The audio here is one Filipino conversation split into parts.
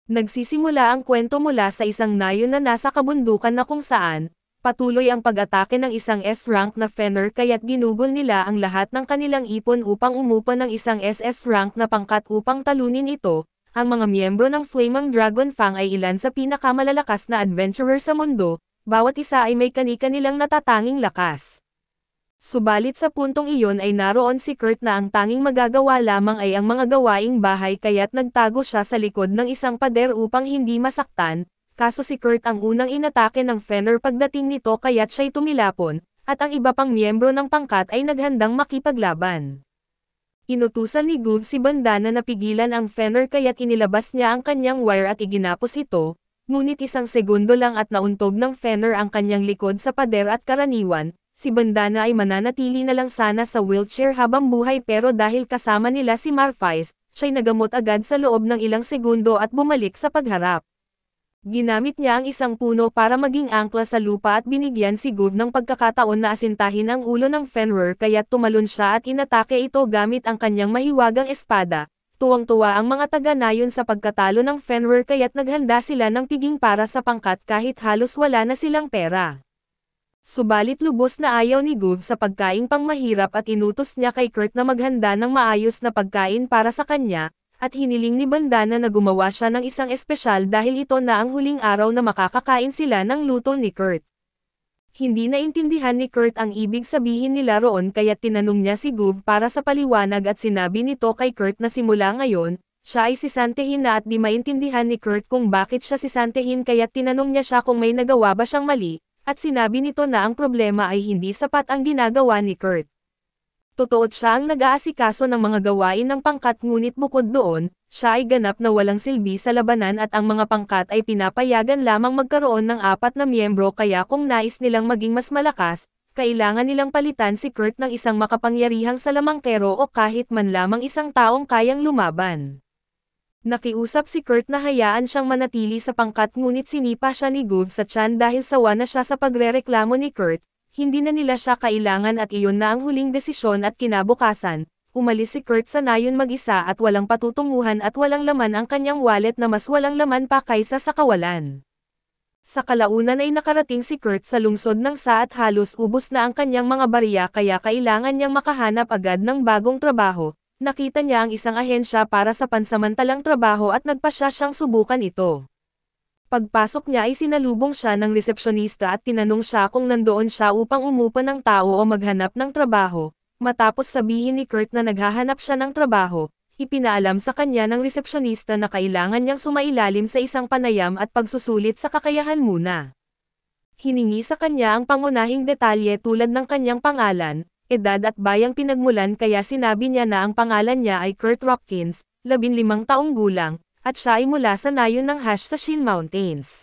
Nagsisimula ang kwento mula sa isang nayon na nasa kabundukan na kung saan, patuloy ang pag-atake ng isang S-rank na Fenner kaya't ginugol nila ang lahat ng kanilang ipon upang umupa ng isang SS-rank na pangkat upang talunin ito. Ang mga miyembro ng Flaming Dragon Fang ay ilan sa pinakamalalakas na adventurer sa mundo, bawat isa ay may kani-kanilang natatanging lakas. Subalit sa puntong iyon ay naroon si Kurt na ang tanging magagawa lamang ay ang mga gawaing bahay kaya't nagtago siya sa likod ng isang pader upang hindi masaktan, kaso si Kurt ang unang inatake ng Fenner pagdating nito kaya't siya'y tumilapon, at ang iba pang miyembro ng pangkat ay naghandang makipaglaban. Inutusan ni Gould si Bandana na pigilan ang Fenner kaya't inilabas niya ang kanyang wire at iginapos ito, ngunit isang segundo lang at nauntog ng Fenner ang kanyang likod sa pader at karaniwan. Si Bandana ay mananatili na lang sana sa wheelchair habang buhay pero dahil kasama nila si Marfais, siya'y nagamot agad sa loob ng ilang segundo at bumalik sa pagharap. Ginamit niya ang isang puno para maging angkla sa lupa at binigyan si Gould ng pagkakataon na asintahin ang ulo ng Fenrir kaya't tumalon siya at inatake ito gamit ang kanyang mahiwagang espada. Tuwang-tuwa ang mga taga-nayon sa pagkatalo ng Fenrir kaya't naghanda sila ng piging para sa pangkat kahit halos wala na silang pera. Subalit lubos na ayaw ni Gould sa pagkaing pangmahirap at inutos niya kay Kurt na maghanda ng maayos na pagkain para sa kanya, at hiniling ni Bandana na gumawa siya ng isang espesyal dahil ito na ang huling araw na makakakain sila ng luto ni Kurt. Hindi naintindihan ni Kurt ang ibig sabihin nila roon kaya't tinanong niya si Gould para sa paliwanag at sinabi nito kay Kurt na simula ngayon, siya ay sisantehin na at di maintindihan ni Kurt kung bakit siya sisantehin kaya't tinanong niya siya kung may nagawa ba siyang mali. At sinabi nito na ang problema ay hindi sapat ang ginagawa ni Kurt. Totoo siya ang nag-aasikaso ng mga gawain ng pangkat ngunit bukod doon, siya ay ganap na walang silbi sa labanan at ang mga pangkat ay pinapayagan lamang magkaroon ng 4 na miyembro kaya kung nais nilang maging mas malakas, kailangan nilang palitan si Kurt ng isang makapangyarihang salamangkero o kahit man lamang isang taong kayang lumaban. Nakiusap si Kurt na hayaan siyang manatili sa pangkat ngunit sinipa siya ni Gould sa tiyan dahil sawa na siya sa pagrereklamo ni Kurt, hindi na nila siya kailangan at iyon na ang huling desisyon at kinabukasan, umalis si Kurt sa nayon mag-isa at walang patutunguhan at walang laman ang kanyang wallet na mas walang laman pa kaysa sa kawalan. Sa kalaunan ay nakarating si Kurt sa lungsod ng Sa at halos ubos na ang kanyang mga barya kaya kailangan niyang makahanap agad ng bagong trabaho. Nakita niya ang isang ahensya para sa pansamantalang trabaho at nagpasya siyang subukan ito. Pagpasok niya ay sinalubong siya ng resepsyonista at tinanong siya kung nandoon siya upang umupa ng tao o maghanap ng trabaho. Matapos sabihin ni Kurt na naghahanap siya ng trabaho, ipinaalam sa kanya ng resepsyonista na kailangan niyang sumailalim sa isang panayam at pagsusulit sa kakayahan muna. Hiningi sa kanya ang pangunahing detalye tulad ng kanyang pangalan, edad at bayang pinagmulan kaya sinabi niya na ang pangalan niya ay Kurt Rockins, 15 taong gulang, at siya ay mula sa nayon ng Hash sa Shin Mountains.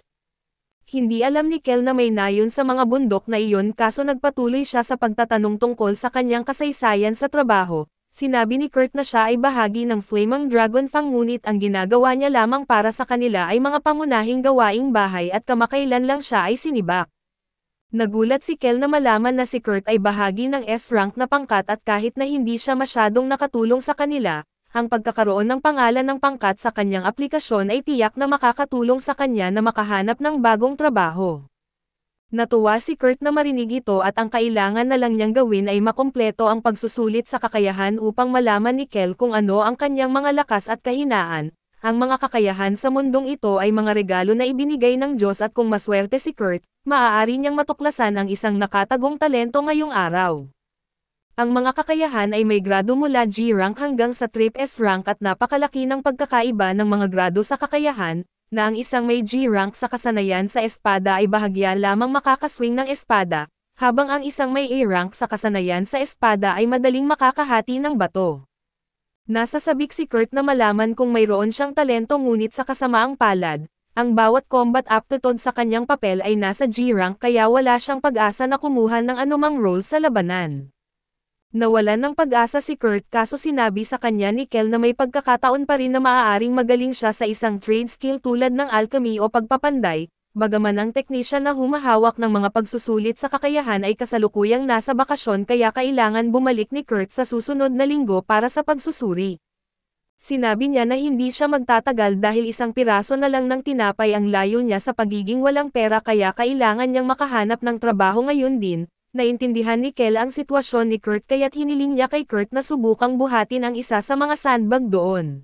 Hindi alam ni Kel na may nayon sa mga bundok na iyon kaso nagpatuloy siya sa pagtatanong tungkol sa kanyang kasaysayan sa trabaho. Sinabi ni Kurt na siya ay bahagi ng Flaming Dragon Fang ngunit ang ginagawa niya lamang para sa kanila ay mga pangunahing gawaing bahay at kamakailan lang siya ay sinibak. Nagulat si Kel na malaman na si Kurt ay bahagi ng S-rank na pangkat at kahit na hindi siya masyadong nakatulong sa kanila, ang pagkakaroon ng pangalan ng pangkat sa kanyang aplikasyon ay tiyak na makakatulong sa kanya na makahanap ng bagong trabaho. Natuwa si Kurt na marinig ito at ang kailangan na lang niyang gawin ay makumpleto ang pagsusulit sa kakayahan upang malaman ni Kel kung ano ang kanyang mga lakas at kahinaan. Ang mga kakayahan sa mundong ito ay mga regalo na ibinigay ng Diyos at kung maswerte si Kurt, maaari niyang matuklasan ang isang nakatagong talento ngayong araw. Ang mga kakayahan ay may grado mula G-rank hanggang sa Trip S-rank at napakalaki ng pagkakaiba ng mga grado sa kakayahan, na ang isang may G-rank sa kasanayan sa espada ay bahagya lamang makakaswing ng espada, habang ang isang may A-rank sa kasanayan sa espada ay madaling makakahati ng bato. Nasasabik si Kurt na malaman kung mayroon siyang talento ngunit sa kasamaang palad, ang bawat combat aptitude sa kanyang papel ay nasa G-rank kaya wala siyang pag-asa na kumuha ng anumang role sa labanan. Nawalan ng pag-asa si Kurt kaso sinabi sa kanya ni Kel na may pagkakataon pa rin na maaaring magaling siya sa isang trade skill tulad ng alchemy o pagpapanday, bagaman ang technician na humahawak ng mga pagsusulit sa kakayahan ay kasalukuyang nasa bakasyon kaya kailangan bumalik ni Kurt sa susunod na linggo para sa pagsusuri. Sinabi niya na hindi siya magtatagal dahil isang piraso na lang ng tinapay ang layo niya sa pagiging walang pera kaya kailangan niyang makahanap ng trabaho ngayon din. Naintindihan ni Kel ang sitwasyon ni Kurt kaya't hiniling niya kay Kurt na subukang buhatin ang isa sa mga sandbag doon.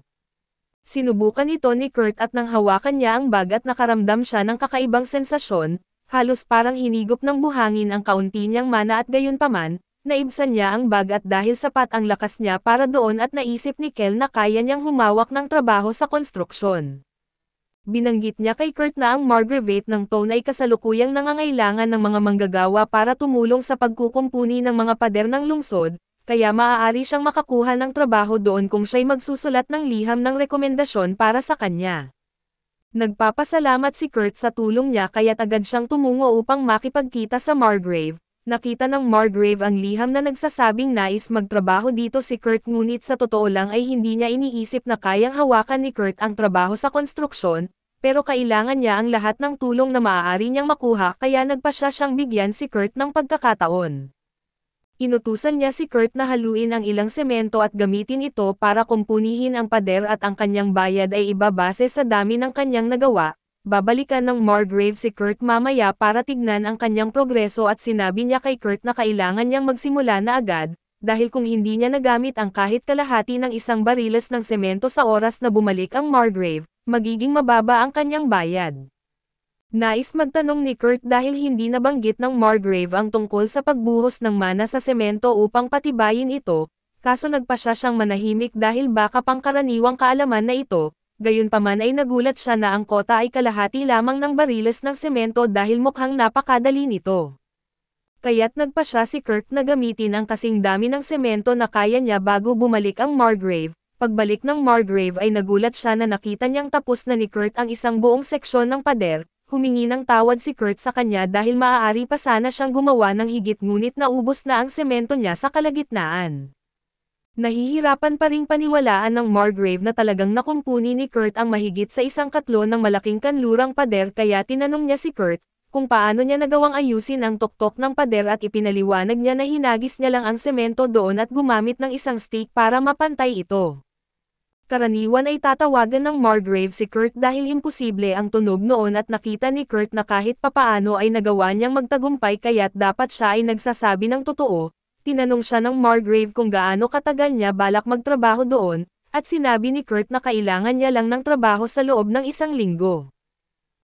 Sinubukan ito ni Kurt at nang hawakan niya ang bag at nakaramdam siya ng kakaibang sensasyon, halos parang hinigop ng buhangin ang kaunti niyang mana at gayunpaman, naibsan niya ang bag at dahil sapat ang lakas niya para doon at naisip ni Kel na kaya niyang humawak ng trabaho sa konstruksyon. Binanggit niya kay Kurt na ang Margravate ng Tone ay kasalukuyang nangangailangan ng mga manggagawa para tumulong sa pagkukumpuni ng mga pader ng lungsod, kaya maaari siyang makakuha ng trabaho doon kung siya'y magsusulat ng liham ng rekomendasyon para sa kanya. Nagpapasalamat si Kurt sa tulong niya kaya't agad siyang tumungo upang makipagkita sa Margrave. Nakita ng Margrave ang liham na nagsasabing nais magtrabaho dito si Kurt ngunit sa totoo lang ay hindi niya iniisip na kayang hawakan ni Kurt ang trabaho sa konstruksyon, pero kailangan niya ang lahat ng tulong na maaari niyang makuha kaya nagpasya siyang bigyan si Kurt ng pagkakataon. Inutusan niya si Kurt na haluin ang ilang semento at gamitin ito para kumpunihin ang pader at ang kanyang bayad ay ibabase sa dami ng kanyang nagawa. Babalikan ng Margrave si Kurt mamaya para tignan ang kanyang progreso at sinabi niya kay Kurt na kailangan niyang magsimula na agad, dahil kung hindi niya nagamit ang kahit kalahati ng isang bariles ng semento sa oras na bumalik ang Margrave, magiging mababa ang kanyang bayad. Nais magtanong ni Kurt dahil hindi nabanggit ng Margrave ang tungkol sa pagbuhos ng mana sa semento upang patibayin ito, kaso nagpasya siyang manahimik dahil baka pangkaraniwang kaalaman na ito, gayunpaman ay nagulat siya na ang kota ay kalahati lamang ng bariles ng semento dahil mukhang napakadali nito. Kaya't nagpasya si Kurt na gamitin ang kasing dami ng semento na kaya niya bago bumalik ang Margrave. Pagbalik ng Margrave ay nagulat siya na nakita niyang tapos na ni Kurt ang isang buong seksyon ng pader, humingi ng tawad si Kurt sa kanya dahil maaari pa sana siyang gumawa ng higit ngunit naubos na ang semento niya sa kalagitnaan. Nahihirapan pa ring paniwalaan ng Margrave na talagang nakumpuni ni Kurt ang mahigit sa 1/4 ng malaking kanlurang pader kaya tinanong niya si Kurt kung paano niya nagawang ayusin ang tuktok ng pader at ipinaliwanag niya na hinagis niya lang ang semento doon at gumamit ng isang stick para mapantay ito. Karaniwan ay tatawagan ng Margrave si Kurt dahil imposible ang tunog noon at nakita ni Kurt na kahit papaano ay nagawa niyang magtagumpay kaya't dapat siya ay nagsasabi ng totoo. Tinanong siya ng Margrave kung gaano katagal niya balak magtrabaho doon, at sinabi ni Kurt na kailangan niya lang ng trabaho sa loob ng 1 linggo.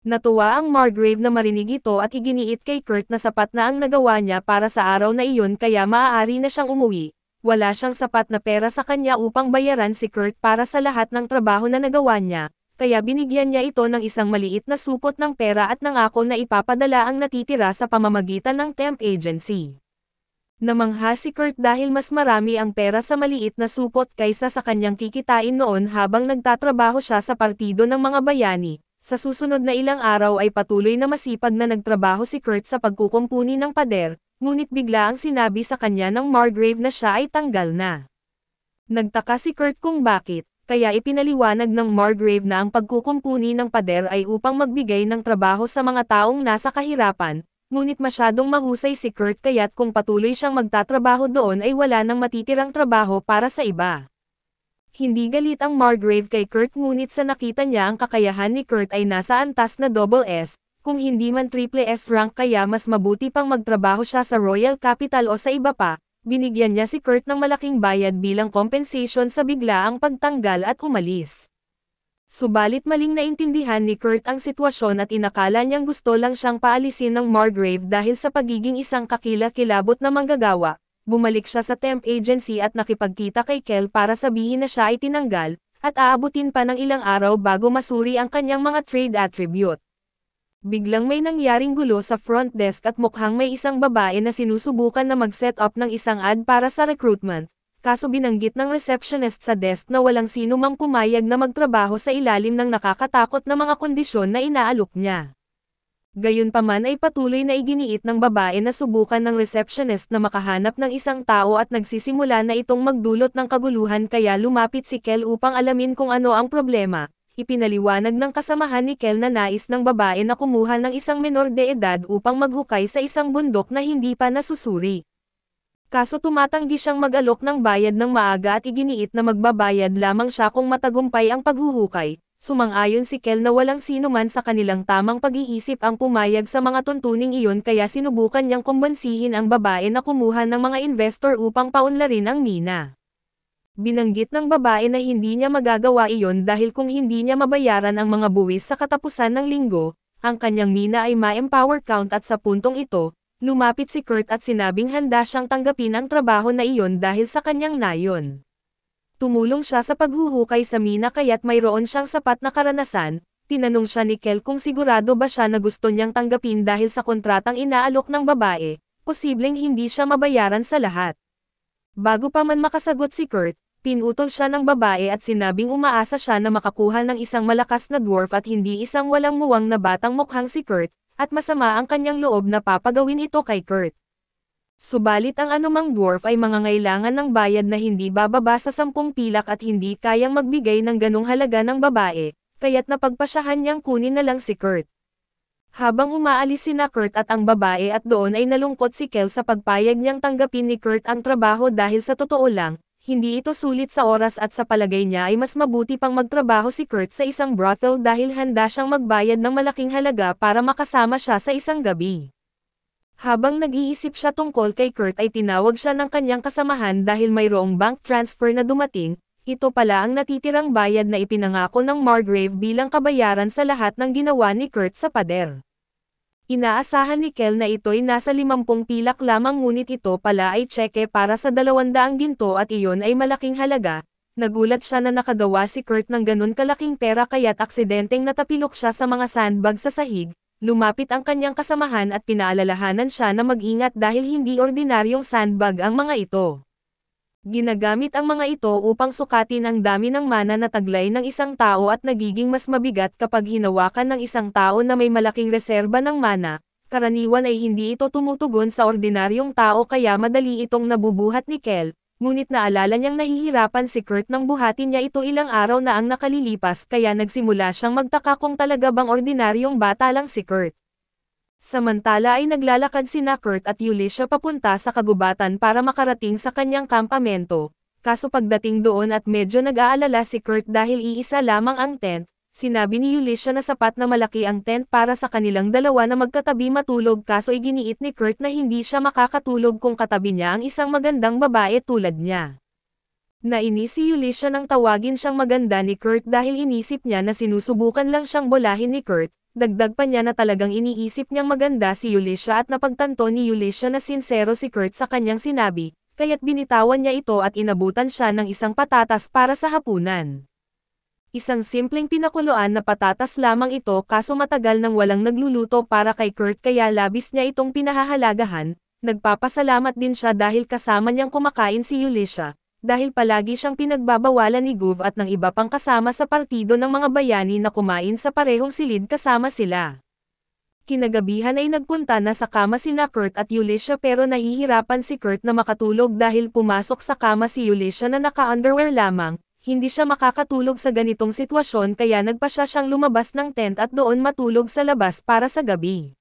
Natuwa ang Margrave na marinig ito at iginiit kay Kurt na sapat na ang nagawa niya para sa araw na iyon kaya maaari na siyang umuwi. Wala siyang sapat na pera sa kanya upang bayaran si Kurt para sa lahat ng trabaho na nagawa niya, kaya binigyan niya ito ng isang maliit na supot ng pera at nangako na ipapadala ang natitira sa pamamagitan ng temp agency. Namangha si Kurt dahil mas marami ang pera sa maliit na supot kaysa sa kanyang kikitain noon habang nagtatrabaho siya sa partido ng mga bayani. Sa susunod na ilang araw ay patuloy na masipag na nagtrabaho si Kurt sa pagkukumpuni ng pader, ngunit bigla ang sinabi sa kanya ng Margrave na siya ay tanggal na. Nagtaka si Kurt kung bakit, kaya ipinaliwanag ng Margrave na ang pagkukumpuni ng pader ay upang magbigay ng trabaho sa mga taong nasa kahirapan, ngunit masyadong mahusay si Kurt kaya't kung patuloy siyang magtatrabaho doon ay wala nang matitirang trabaho para sa iba. Hindi galit ang Margrave kay Kurt ngunit sa nakita niya ang kakayahan ni Kurt ay nasa antas na SS, kung hindi man triple S rank kaya mas mabuti pang magtrabaho siya sa Royal Capital o sa iba pa, binigyan niya si Kurt ng malaking bayad bilang compensation sa biglaang pagtanggal at umalis. Subalit maling naintindihan ni Kurt ang sitwasyon at inakala niyang gusto lang siyang paalisin ng Margrave dahil sa pagiging isang kakila-kilabot na manggagawa. Bumalik siya sa temp agency at nakipagkita kay Kel para sabihin na siya ay tinanggal, at aabutin pa ng ilang araw bago masuri ang kanyang mga trade attribute. Biglang may nangyaring gulo sa front desk at mukhang may isang babae na sinusubukan na mag-set up ng isang ad para sa recruitment, kaso binanggit ng receptionist sa desk na walang sino mang pumayag na magtrabaho sa ilalim ng nakakatakot na mga kondisyon na inaalok niya. Gayunpaman ay patuloy na iginiit ng babae na subukan ng receptionist na makahanap ng isang tao at nagsisimula na itong magdulot ng kaguluhan kaya lumapit si Kel upang alamin kung ano ang problema. Ipinaliwanag ng kasamahan ni Kel na nais ng babae na kumuha ng isang menor de edad upang maghukay sa isang bundok na hindi pa nasusuri. Kaso tumatanggi siyang mag-alok ng bayad ng maaga at iginiit na magbabayad lamang siya kung matagumpay ang paghuhukay. Sumang-ayon si Kel na walang sino man sa kanilang tamang pag-iisip ang pumayag sa mga tuntuning iyon kaya sinubukan niyang kumbansihin ang babae na kumuha ng mga investor upang paunlarin ang mina. Binanggit ng babae na hindi niya magagawa iyon dahil kung hindi niya mabayaran ang mga buwis sa katapusan ng linggo, ang kanyang mina ay ma-empower count at sa puntong ito, lumapit si Kurt at sinabing handa siyang tanggapin ang trabaho na iyon dahil sa kanyang nayon. Tumulong siya sa paghuhukay sa mina kaya't mayroon siyang sapat na karanasan. Tinanong siya ni Kel kung sigurado ba siya na gusto niyang tanggapin dahil sa kontratang inaalok ng babae, posibleng hindi siya mabayaran sa lahat. Bago pa man makasagot si Kurt, pinutol siya ng babae at sinabing umaasa siya na makakuha ng isang malakas na dwarf at hindi isang walang muwang na batang mukhang si Kurt, at masama ang kanyang loob na papagawin ito kay Kurt. Subalit ang anumang dwarf ay mangangailangan ng bayad na hindi bababa sa 10 pilak at hindi kayang magbigay ng ganong halaga ng babae, kaya't napagpasyahan niyang kunin na lang si Kurt. Habang umaalis sina Kurt at ang babae at doon ay nalungkot si Kel sa pagpayag niyang tanggapin ni Kurt ang trabaho dahil sa totoo lang, hindi ito sulit sa oras at sa palagay niya ay mas mabuti pang magtrabaho si Kurt sa isang brothel dahil handa siyang magbayad ng malaking halaga para makasama siya sa isang gabi. Habang nag-iisip siya tungkol kay Kurt ay tinawag siya ng kanyang kasamahan dahil mayroong bank transfer na dumating, ito pala ang natitirang bayad na ipinangako ng Margrave bilang kabayaran sa lahat ng ginawa ni Kurt sa pader. Inaasahan ni Kel na ito'y nasa 50 pilak lamang ngunit ito pala ay tseke para sa 200 ginto at iyon ay malaking halaga. Nagulat siya na nakagawa si Kurt ng ganun kalaking pera kaya't aksidenteng natapilok siya sa mga sandbag sa sahig. Lumapit ang kanyang kasamahan at pinaalalahanan siya na mag-ingat dahil hindi ordinaryong sandbag ang mga ito. Ginagamit ang mga ito upang sukatin ang dami ng mana na taglay ng isang tao at nagiging mas mabigat kapag hinawakan ng isang tao na may malaking reserba ng mana. Karaniwan ay hindi ito tumutugon sa ordinaryong tao kaya madali itong nabubuhat ni Kel, ngunit naalala niyang nahihirapan si Kurt nang buhatin niya ito ilang araw na ang nakalilipas kaya nagsimula siyang magtaka kung talaga bang ordinaryong bata lang si Kurt. Samantala ay naglalakad sina Kurt at Yulysha papunta sa kagubatan para makarating sa kanyang kampamento, kaso pagdating doon at medyo nag-aalala si Kurt dahil iisa lamang ang tent, sinabi ni Yulysha na sapat na malaki ang tent para sa kanilang dalawa na magkatabi matulog kaso iginiit ni Kurt na hindi siya makakatulog kung katabi niya ang isang magandang babae tulad niya. Nainis si Yulysha nang tawagin siyang maganda ni Kurt dahil inisip niya na sinusubukan lang siyang bolahin ni Kurt. Dagdag pa niya na talagang iniisip niyang maganda si Yulysha at napagtanto ni Yulysha na sinsero si Kurt sa kanyang sinabi, kaya't binitawan niya ito at inabutan siya ng isang patatas para sa hapunan. Isang simpleng pinakuluan na patatas lamang ito kaso matagal nang walang nagluluto para kay Kurt kaya labis niya itong pinahahalagahan, nagpapasalamat din siya dahil kasama niyang kumakain si Yulysha. Dahil palagi siyang pinagbabawalan ni Guv at ng iba pang kasama sa partido ng mga bayani na kumain sa parehong silid kasama sila. Kinagabihan ay nagpunta na sa kama sina Kurt at Yulysha pero nahihirapan si Kurt na makatulog dahil pumasok sa kama si Yulysha na naka-underwear lamang, hindi siya makakatulog sa ganitong sitwasyon kaya nagpasya siyang lumabas ng tent at doon matulog sa labas para sa gabi.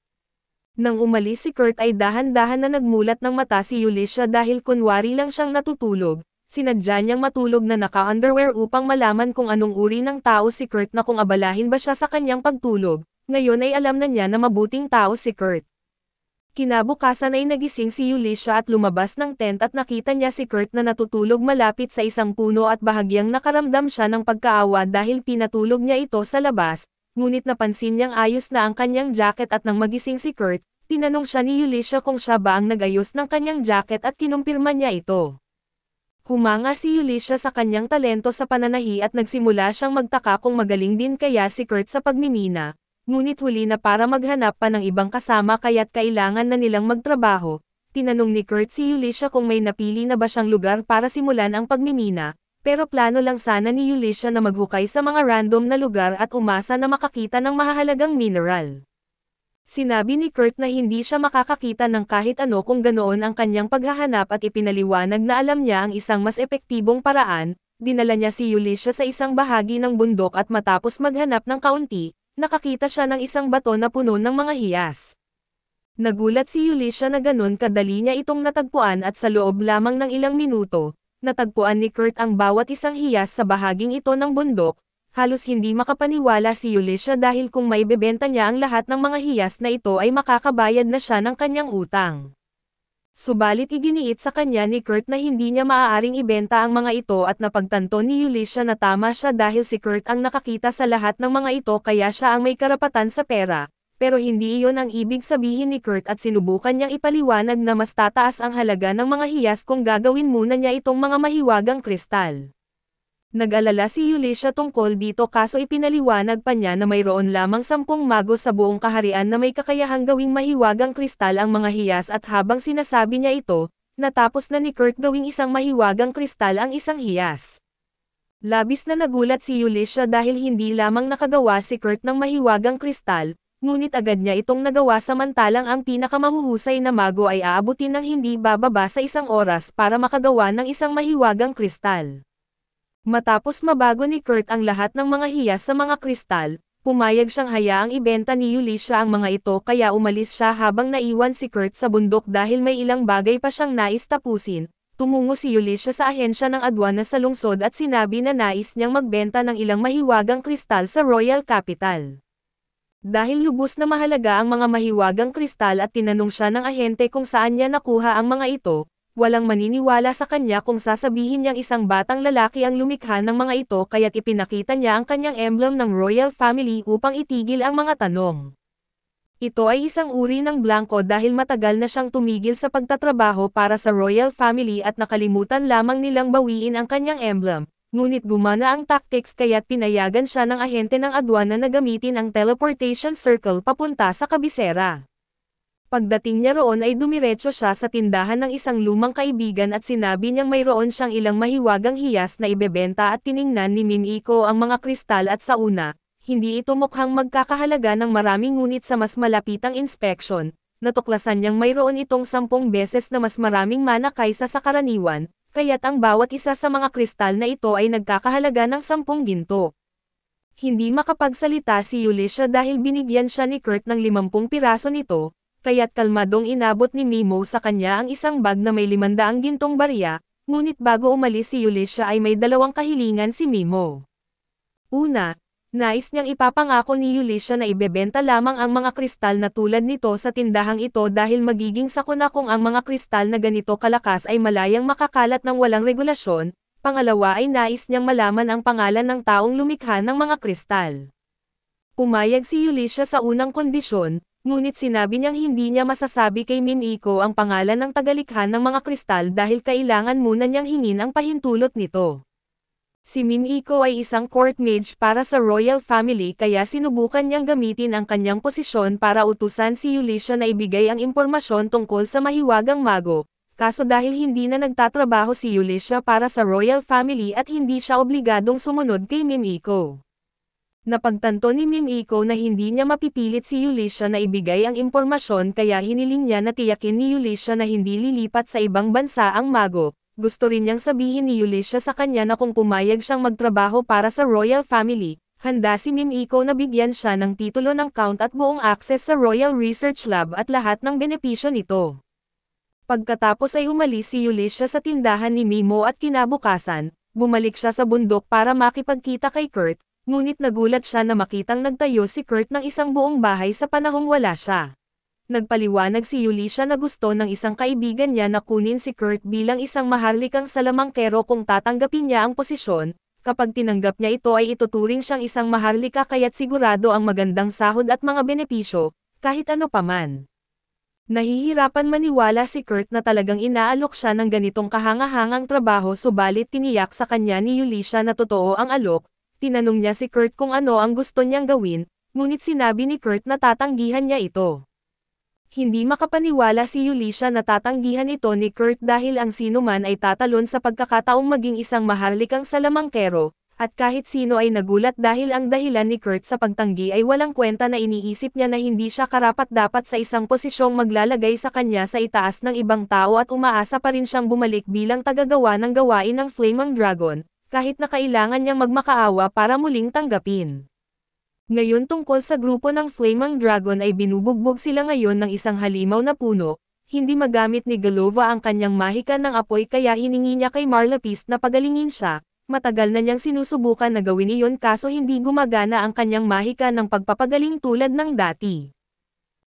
Nang umalis si Kurt ay dahan-dahan na nagmulat ng mata si Yulysha dahil kunwari lang siyang natutulog. Sinadya niyang matulog na naka-underwear upang malaman kung anong uri ng tao si Kurt na kung abalahin ba siya sa kanyang pagtulog, ngayon ay alam na niya na mabuting tao si Kurt. Kinabukasan ay nagising si Yulysha at lumabas ng tent at nakita niya si Kurt na natutulog malapit sa isang puno at bahagyang nakaramdam siya ng pagkaawa dahil pinatulog niya ito sa labas, ngunit napansin niyang ayos na ang kanyang jacket at nang magising si Kurt, tinanong siya ni Yulysha kung siya ba ang nagayos ng kanyang jacket at kinumpirma niya ito. Humanga si Yulysha sa kanyang talento sa pananahi at nagsimula siyang magtaka kung magaling din kaya si Kurt sa pagmimina, ngunit huli na para maghanap pa ng ibang kasama kaya't kailangan na nilang magtrabaho. Tinanong ni Kurt si Yulysha kung may napili na ba siyang lugar para simulan ang pagmimina, pero plano lang sana ni Yulysha na maghukay sa mga random na lugar at umasa na makakita ng mahahalagang mineral. Sinabi ni Kurt na hindi siya makakakita ng kahit ano kung ganoon ang kanyang paghahanap at ipinaliwanag na alam niya ang isang mas epektibong paraan. Dinala niya si Yulysha sa isang bahagi ng bundok at matapos maghanap ng kaunti, nakakita siya ng isang bato na puno ng mga hiyas. Nagulat si Yulisha na ganun kadali niya itong natagpuan at sa loob lamang ng ilang minuto, natagpuan ni Kurt ang bawat isang hiyas sa bahaging ito ng bundok. Halos hindi makapaniwala si Yulisha dahil kung maibebenta niya ang lahat ng mga hiyas na ito ay makakabayad na siya ng kanyang utang. Subalit iginiit sa kanya ni Kurt na hindi niya maaaring ibenta ang mga ito at napagtanto ni Yulisha na tama siya dahil si Kurt ang nakakita sa lahat ng mga ito kaya siya ang may karapatan sa pera. Pero hindi iyon ang ibig sabihin ni Kurt at sinubukan niyang ipaliwanag na mas tataas ang halaga ng mga hiyas kung gagawin muna niya itong mga mahiwagang kristal. Nag-alala si Yulisha tungkol dito kaso ipinaliwanag pa niya na mayroon lamang 10 mago sa buong kaharian na may kakayahang gawing mahiwagang kristal ang mga hiyas at habang sinasabi niya ito, natapos na ni Kurt gawing isang mahiwagang kristal ang isang hiyas. Labis na nagulat si Yulisha dahil hindi lamang nakagawa si Kurt ng mahiwagang kristal, ngunit agad niya itong nagawa samantalang ang pinakamahuhusay na mago ay aabutin ng hindi bababa sa 1 oras para makagawa ng isang mahiwagang kristal. Matapos mabago ni Kurt ang lahat ng mga hiyas sa mga kristal, pumayag siyang hayaang ibenta ni Yulisha ang mga ito kaya umalis siya habang naiwan si Kurt sa bundok dahil may ilang bagay pa siyang nais tapusin. Tumungo si Yulisha sa ahensya ng adwana sa lungsod at sinabi na nais niyang magbenta ng ilang mahiwagang kristal sa Royal Capital. Dahil lubos na mahalaga ang mga mahiwagang kristal at tinanong siya ng ahente kung saan niya nakuha ang mga ito, walang maniniwala sa kanya kung sasabihin niyang isang batang lalaki ang lumikha ng mga ito kaya't ipinakita niya ang kanyang emblem ng Royal Family upang itigil ang mga tanong. Ito ay isang uri ng blanco dahil matagal na siyang tumigil sa pagtatrabaho para sa Royal Family at nakalimutan lamang nilang bawiin ang kanyang emblem. Ngunit gumana ang tactics kaya't pinayagan siya ng ahente ng adwana na gamitin ang teleportation circle papunta sa kabisera. Pagdating niya roon ay dumiretso siya sa tindahan ng isang lumang kaibigan at sinabi niyang mayroon siyang ilang mahiwagang hiyas na ibebenta at tiningnan ni Mimiko ang mga kristal at sa una, hindi ito mukhang magkakahalaga ng marami ngunit sa mas malapitang inspeksyon, natuklasan niyang mayroon itong 10 beses na mas maraming mana kaysa sa karaniwan. Kaya't ang bawat isa sa mga kristal na ito ay nagkakahalaga ng 10 ginto. Hindi makapagsalita si Yulisha dahil binigyan siya ni Kurt ng 50 piraso nito, kaya't kalmadong inabot ni Mimo sa kanya ang isang bag na may 500 gintong barya, ngunit bago umalis si Yulisha ay may 2 kahilingan si Mimo. Una, nais niyang ipapangako ni Yulisha na ibebenta lamang ang mga kristal na tulad nito sa tindahang ito dahil magiging sakuna kung ang mga kristal na ganito kalakas ay malayang makakalat ng walang regulasyon. Pangalawa ay nais niyang malaman ang pangalan ng taong lumikha ng mga kristal. Pumayag si Yulisha sa unang kondisyon, ngunit sinabi niyang hindi niya masasabi kay Mimiko ang pangalan ng tagalikha ng mga kristal dahil kailangan muna niyang hingin ang pahintulot nito. Si Mimiko ay isang court mage para sa Royal Family kaya sinubukan niyang gamitin ang kanyang posisyon para utusan si Yulisha na ibigay ang impormasyon tungkol sa mahiwagang mago, kaso dahil hindi na nagtatrabaho si Yulisha para sa Royal Family at hindi siya obligadong sumunod kay Mimiko. Napagtanto ni Mimiko na hindi niya mapipilit si Yulisha na ibigay ang impormasyon kaya hiniling niya na tiyakin ni Yulisha na hindi lilipat sa ibang bansa ang mago. Gusto rin niyang sabihin ni Yulisha sa kanya na kung pumayag siyang magtrabaho para sa Royal Family, handa si Mimiko na bigyan siya ng titulo ng count at buong access sa Royal Research Lab at lahat ng benepisyo nito. Pagkatapos ay umalis si Yulisha sa tindahan ni Mimo at kinabukasan, bumalik siya sa bundok para makipagkita kay Kurt, ngunit nagulat siya na makitang nagtayo si Kurt ng isang buong bahay sa panahong wala siya. Nagpaliwanag si Yulisha na gusto ng isang kaibigan niya na kunin si Kurt bilang isang maharlikang salamangkero kung tatanggapin niya ang posisyon. Kapag tinanggap niya ito ay ituturing siyang isang maharlika kaya't sigurado ang magandang sahod at mga benepisyo, kahit ano paman. Nahihirapan maniwala si Kurt na talagang inaalok siya ng ganitong kahangahangang trabaho subalit tiniyak sa kanya ni Yulisha na totoo ang alok. Tinanong niya si Kurt kung ano ang gusto niyang gawin, ngunit sinabi ni Kurt na tatanggihan niya ito. Hindi makapaniwala si Yulisha na tatanggihan ito ni Kurt dahil ang sino man ay tatalon sa pagkakataong maging isang maharlikang salamangkero, at kahit sino ay nagulat dahil ang dahilan ni Kurt sa pagtanggi ay walang kwenta na iniisip niya na hindi siya karapat-dapat sa isang posisyong maglalagay sa kanya sa itaas ng ibang tao at umaasa pa rin siyang bumalik bilang tagagawa ng gawain ng Flaming Dragon, kahit na kailangan niyang magmakaawa para muling tanggapin. Ngayon tungkol sa grupo ng Flaming Dragon ay binubugbog sila ngayon ng isang halimaw na puno, hindi magamit ni Galova ang kanyang mahika ng apoy kaya hiningi niya kay Marlapist na pagalingin siya. Matagal na niyang sinusubukan na gawin iyon kaso hindi gumagana ang kanyang mahika ng pagpapagaling tulad ng dati.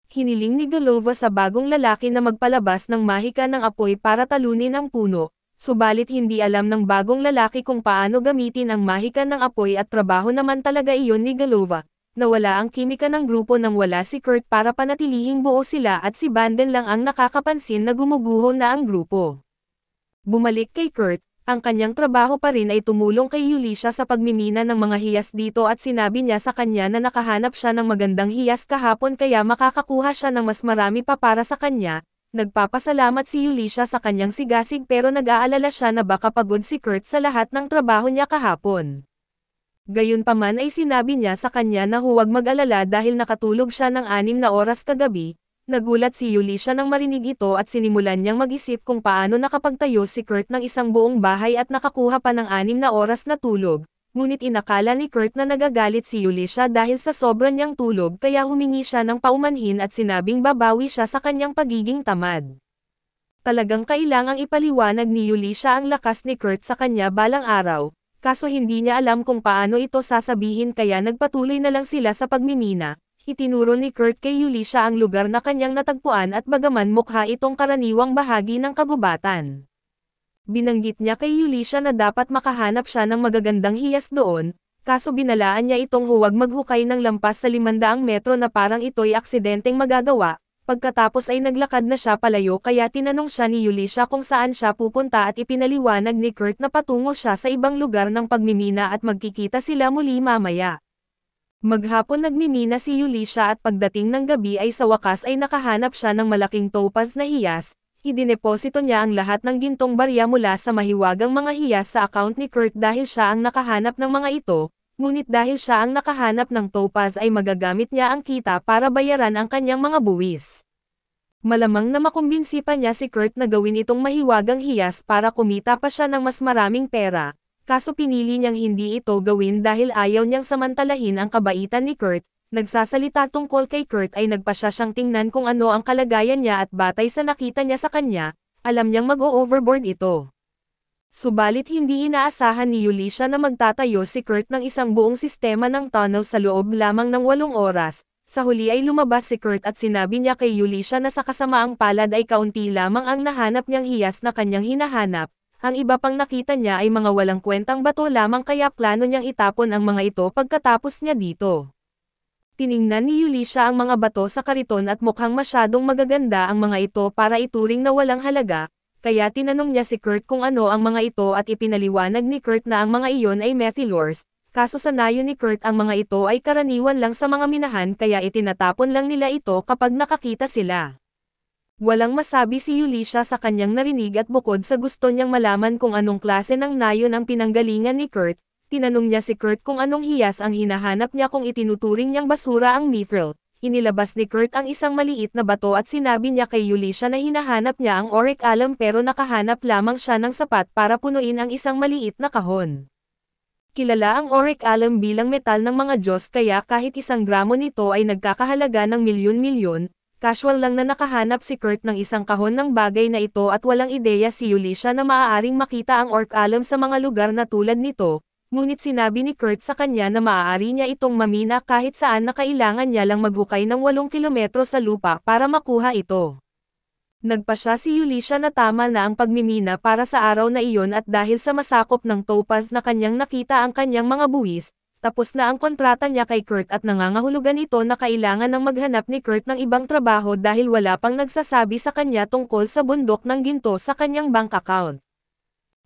Hiniling ni Galova sa bagong lalaki na magpalabas ng mahika ng apoy para talunin ang puno, subalit hindi alam ng bagong lalaki kung paano gamitin ang mahika ng apoy at trabaho naman talaga iyon ni Galova. Nawala ang kimika ng grupo nang wala si Kurt para panatilihing buo sila at si Banden lang ang nakakapansin na gumuguho na ang grupo. Bumalik kay Kurt. Ang kanyang trabaho pa rin ay tumulong kay Yulisha sa pagmimina ng mga hiyas dito at sinabi niya sa kanya na nakahanap siya ng magandang hiyas kahapon kaya makakakuha siya ng mas marami pa para sa kanya. Nagpapasalamat si Yulisha sa kanyang sigasig pero nag-aalala siya na baka pagod si Kurt sa lahat ng trabaho niya kahapon. Gayunpaman ay sinabi niya sa kanya na huwag mag-alala dahil nakatulog siya ng 6 na oras kagabi. Nagulat si Yulisha nang marinig ito at sinimulan niyang mag-isip kung paano nakapagtayo si Kurt ng isang buong bahay at nakakuha pa ng 6 na oras na tulog, ngunit inakala ni Kurt na nagagalit si Yulisha dahil sa sobra niyang tulog kaya humingi siya ng paumanhin at sinabing babawi siya sa kanyang pagiging tamad. Talagang kailangang ipaliwanag ni Yulisha ang lakas ni Kurt sa kanya balang araw, kaso hindi niya alam kung paano ito sasabihin kaya nagpatuloy na lang sila sa pagmimina. Itinuro ni Kurt kay Yulisha ang lugar na kanyang natagpuan at bagaman mukha itong karaniwang bahagi ng kagubatan. Binanggit niya kay Yulisha na dapat makahanap siya ng magagandang hiyas doon, kaso binalaan niya itong huwag maghukay ng lampas sa 500 metro na parang ito'y aksidenteng magagawa. Pagkatapos ay naglakad na siya palayo kaya tinanong siya ni Yulisha kung saan siya pupunta at ipinaliwanag ni Kurt na patungo siya sa ibang lugar ng pagmimina at magkikita sila muli mamaya. Maghapon nagmimina si Yulisha at pagdating ng gabi ay sa wakas ay nakahanap siya ng malaking topaz na hiyas, idineposito niya ang lahat ng gintong barya mula sa mahiwagang mga hiyas sa account ni Kurt dahil siya ang nakahanap ng mga ito, ngunit dahil siya ang nakahanap ng topaz ay magagamit niya ang kita para bayaran ang kanyang mga buwis. Malamang na makumbinsi pa niya si Kurt na gawin itong mahiwagang hiyas para kumita pa siya ng mas maraming pera. Kaso pinili niyang hindi ito gawin dahil ayaw niyang samantalahin ang kabaitan ni Kurt. Nagsasalita tungkol kay Kurt ay nagpasya siyang tingnan kung ano ang kalagayan niya at batay sa nakita niya sa kanya, alam niyang mag-o-overboard ito. Subalit hindi inaasahan ni Yulisha na magtatayo si Kurt ng isang buong sistema ng tunnel sa loob lamang ng 8 oras. Sa huli ay lumabas si Kurt at sinabi niya kay Yulisha na sa kasamaang palad ay kaunti lamang ang nahanap niyang hiyas na kanyang hinahanap. Ang iba pang nakita niya ay mga walang kwentang bato lamang kaya plano niyang itapon ang mga ito pagkatapos niya dito. Tiningnan ni Yulisha ang mga bato sa kariton at mukhang masyadong magaganda ang mga ito para ituring na walang halaga, kaya tinanong niya si Kurt kung ano ang mga ito at ipinaliwanag ni Kurt na ang mga iyon ay methylores, kaso sa nayo ni Kurt ang mga ito ay karaniwan lang sa mga minahan kaya itinatapon lang nila ito kapag nakakita sila. Walang masabi si Yulisha sa kanyang narinig at bukod sa gusto niyang malaman kung anong klase ng nayon ang pinanggalingan ni Kurt, tinanong niya si Kurt kung anong hiyas ang hinahanap niya kung itinuturing niyang basura ang mithril. Inilabas ni Kurt ang isang maliit na bato at sinabi niya kay Yulisha na hinahanap niya ang auric alum pero nakahanap lamang siya ng sapat para punuin ang isang maliit na kahon. Kilala ang auric alum bilang metal ng mga Diyos kaya kahit 1 gramo nito ay nagkakahalaga ng milyon-milyon. Casual lang na nakahanap si Kurt ng isang kahon ng bagay na ito at walang ideya si Yulisha na maaaring makita ang auric alum sa mga lugar na tulad nito, ngunit sinabi ni Kurt sa kanya na maaari niya itong mamina kahit saan na kailangan niya lang maghukay ng 8 kilometro sa lupa para makuha ito. Nagpasya si Yulisha na tama na ang pagmimina para sa araw na iyon at dahil sa masakop ng topaz na kanyang nakita ang kanyang mga buwis, tapos na ang kontrata niya kay Kurt at nangangahulugan ito na kailangan ng maghanap ni Kurt ng ibang trabaho dahil wala pang nagsasabi sa kanya tungkol sa bundok ng ginto sa kanyang bank account.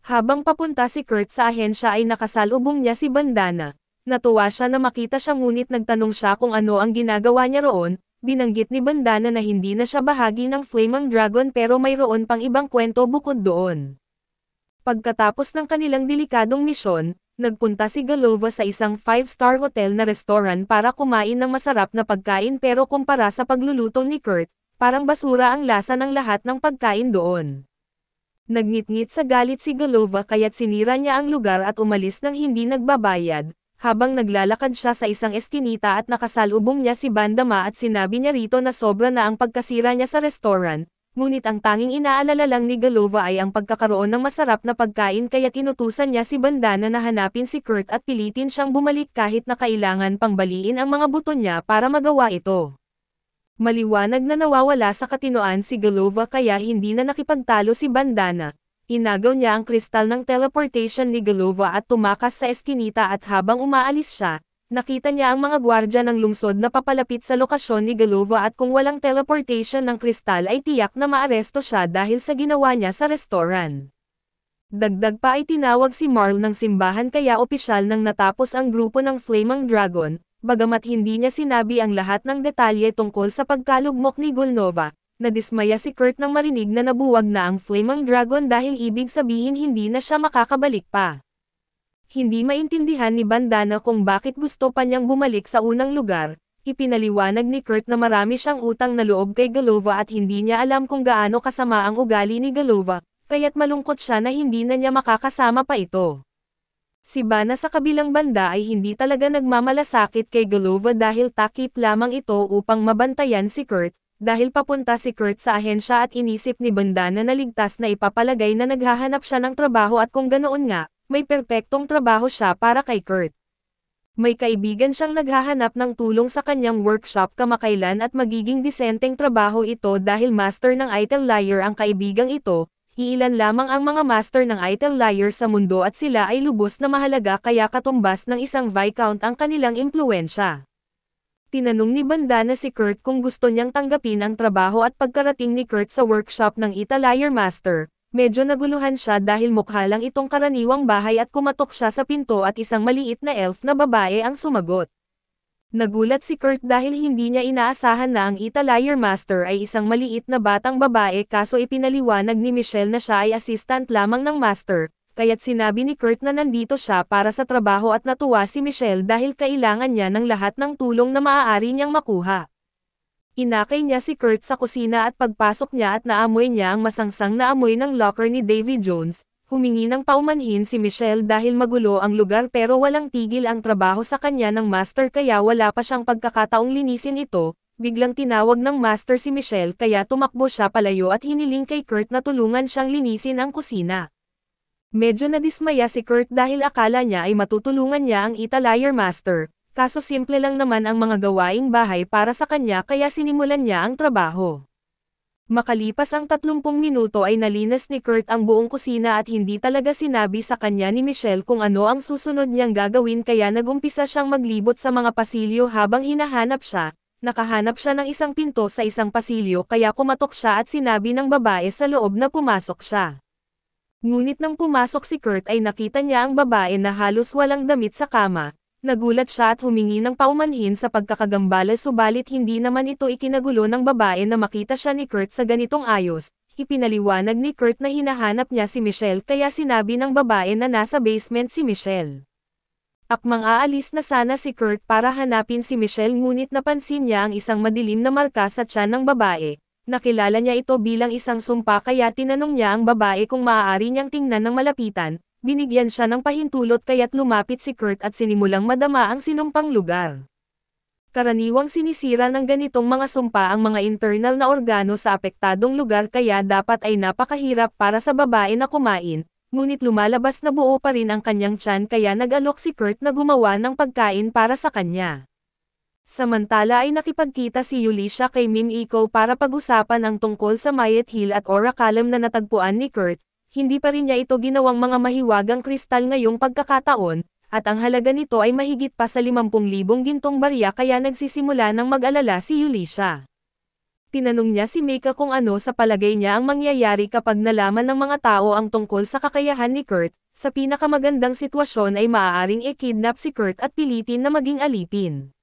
Habang papunta si Kurt sa ahensya ay nakasalubong niya si Bandana. Natuwa siya na makita siya ngunit nagtanong siya kung ano ang ginagawa niya roon. Binanggit ni Bandana na hindi na siya bahagi ng Flaming Dragon pero mayroon pang ibang kwento bukod doon. Pagkatapos ng kanilang delikadong misyon, nagpunta si Galova sa isang 5-star hotel na restaurant para kumain ng masarap na pagkain pero kumpara sa pagluluto ni Kurt, parang basura ang lasa ng lahat ng pagkain doon. Nagngit-ngit sa galit si Galova kaya't sinira niya ang lugar at umalis nang hindi nagbabayad. habang naglalakad siya sa isang eskinita at nakasalubong niya si Bandama at sinabi niya rito na sobra na ang pagkasira niya sa restaurant, ngunit ang tanging inaalala lang ni Galova ay ang pagkakaroon ng masarap na pagkain kaya inutusan niya si Bandana na hanapin si Kurt at pilitin siyang bumalik kahit na kailangan pang baliin ang mga buto niya para magawa ito. Maliwanag na nawawala sa katinoan si Galova kaya hindi na nakipagtalo si Bandana. Inagaw niya ang kristal ng teleportation ni Galova at tumakas sa eskinita at habang umaalis siya, nakita niya ang mga gwardya ng lungsod na papalapit sa lokasyon ni Galova at kung walang teleportation ng kristal ay tiyak na maaresto siya dahil sa ginawa niya sa restaurant. Dagdag pa ay tinawag si Marl ng simbahan kaya opisyal nang natapos ang grupo ng Flaming Dragon, bagamat hindi niya sinabi ang lahat ng detalye tungkol sa pagkalugmok ni Golnova. Nadismaya si Kurt nang marinig na nabuwag na ang Flaming Dragon dahil ibig sabihin hindi na siya makakabalik pa. Hindi maintindihan ni Bandana kung bakit gusto pa niyang bumalik sa unang lugar, ipinaliwanag ni Kurt na marami siyang utang na loob kay Galova at hindi niya alam kung gaano kasama ang ugali ni Galova, kaya't malungkot siya na hindi na niya makakasama pa ito. Si Bana sa kabilang banda ay hindi talaga nagmamalasakit kay Galova dahil takip lamang ito upang mabantayan si Kurt, dahil papunta si Kurt sa ahensya at inisip ni Bandana na ligtas na ipapalagay na naghahanap siya ng trabaho at kung ganoon nga, may perpektong trabaho siya para kay Kurt. May kaibigan siyang naghahanap ng tulong sa kanyang workshop kamakailan at magiging disenteng trabaho ito dahil master ng Itel Liar ang kaibigang ito, iilan lamang ang mga master ng Itel Liar sa mundo at sila ay lubos na mahalaga kaya katumbas ng isang Viscount ang kanilang impluwensya. Tinanong ni Bandana si Kurt kung gusto niyang tanggapin ang trabaho at pagkarating ni Kurt sa workshop ng Itel Master, medyo naguluhan siya dahil mukha lang itong karaniwang bahay at kumatok siya sa pinto at isang maliit na elf na babae ang sumagot. Nagulat si Kurt dahil hindi niya inaasahan na ang Itel Master ay isang maliit na batang babae kaso ipinaliwanag ni Michelle na siya ay assistant lamang ng master, kaya't sinabi ni Kurt na nandito siya para sa trabaho at natuwa si Michelle dahil kailangan niya ng lahat ng tulong na maaari niyang makuha. Inakay niya si Kurt sa kusina at pagpasok niya at naamoy niya ang masangsang na amoy ng locker ni Davy Jones, humingi ng paumanhin si Michelle dahil magulo ang lugar pero walang tigil ang trabaho sa kanya ng master kaya wala pa siyang pagkakataong linisin ito, biglang tinawag ng master si Michelle kaya tumakbo siya palayo at hiniling kay Kurt na tulungan siyang linisin ang kusina. Medyo nadismaya si Kurt dahil akala niya ay matutulungan niya ang Itel Master, kaso simple lang naman ang mga gawaing bahay para sa kanya kaya sinimulan niya ang trabaho. Makalipas ang 30 minuto ay nalinas ni Kurt ang buong kusina at hindi talaga sinabi sa kanya ni Michelle kung ano ang susunod niyang gagawin kaya nagumpisa siyang maglibot sa mga pasilyo habang hinahanap siya. Nakahanap siya ng isang pinto sa isang pasilyo kaya kumatok siya at sinabi ng babae sa loob na pumasok siya. Ngunit nang pumasok si Kurt ay nakita niya ang babae na halos walang damit sa kama, nagulat siya at humingi ng paumanhin sa pagkakagambala subalit hindi naman ito ikinagulo ng babae na makita siya ni Kurt sa ganitong ayos, ipinaliwanag ni Kurt na hinahanap niya si Michelle kaya sinabi ng babae na nasa basement si Michelle. Akmang aalis na sana si Kurt para hanapin si Michelle ngunit napansin niya ang isang madilim na marka sa tiyan ng babae. Nakilala niya ito bilang isang sumpa kaya tinanong niya ang babae kung maaari niyang tingnan ng malapitan, binigyan siya ng pahintulot kaya't lumapit si Kurt at sinimulang madama ang sinumpang lugar. Karaniwang sinisira ng ganitong mga sumpa ang mga internal na organo sa apektadong lugar kaya dapat ay napakahirap para sa babae na kumain, ngunit lumalabas na buo pa rin ang kanyang tiyan kaya nag-alok si Kurt na gumawa ng pagkain para sa kanya. Samantala ay nakipagkita si Yulisha kay Mim Iko para pag-usapan ang tungkol sa Mayet Hill at Oraculum na natagpuan ni Kurt, hindi pa rin niya ito ginawang mga mahiwagang kristal ngayong pagkakataon, at ang halaga nito ay mahigit pa sa 50,000 gintong barya kaya nagsisimula ng mag-alala si Yulisha. Tinanong niya si Mika kung ano sa palagay niya ang mangyayari kapag nalaman ng mga tao ang tungkol sa kakayahan ni Kurt, sa pinakamagandang sitwasyon ay maaaring i-kidnap si Kurt at pilitin na maging alipin.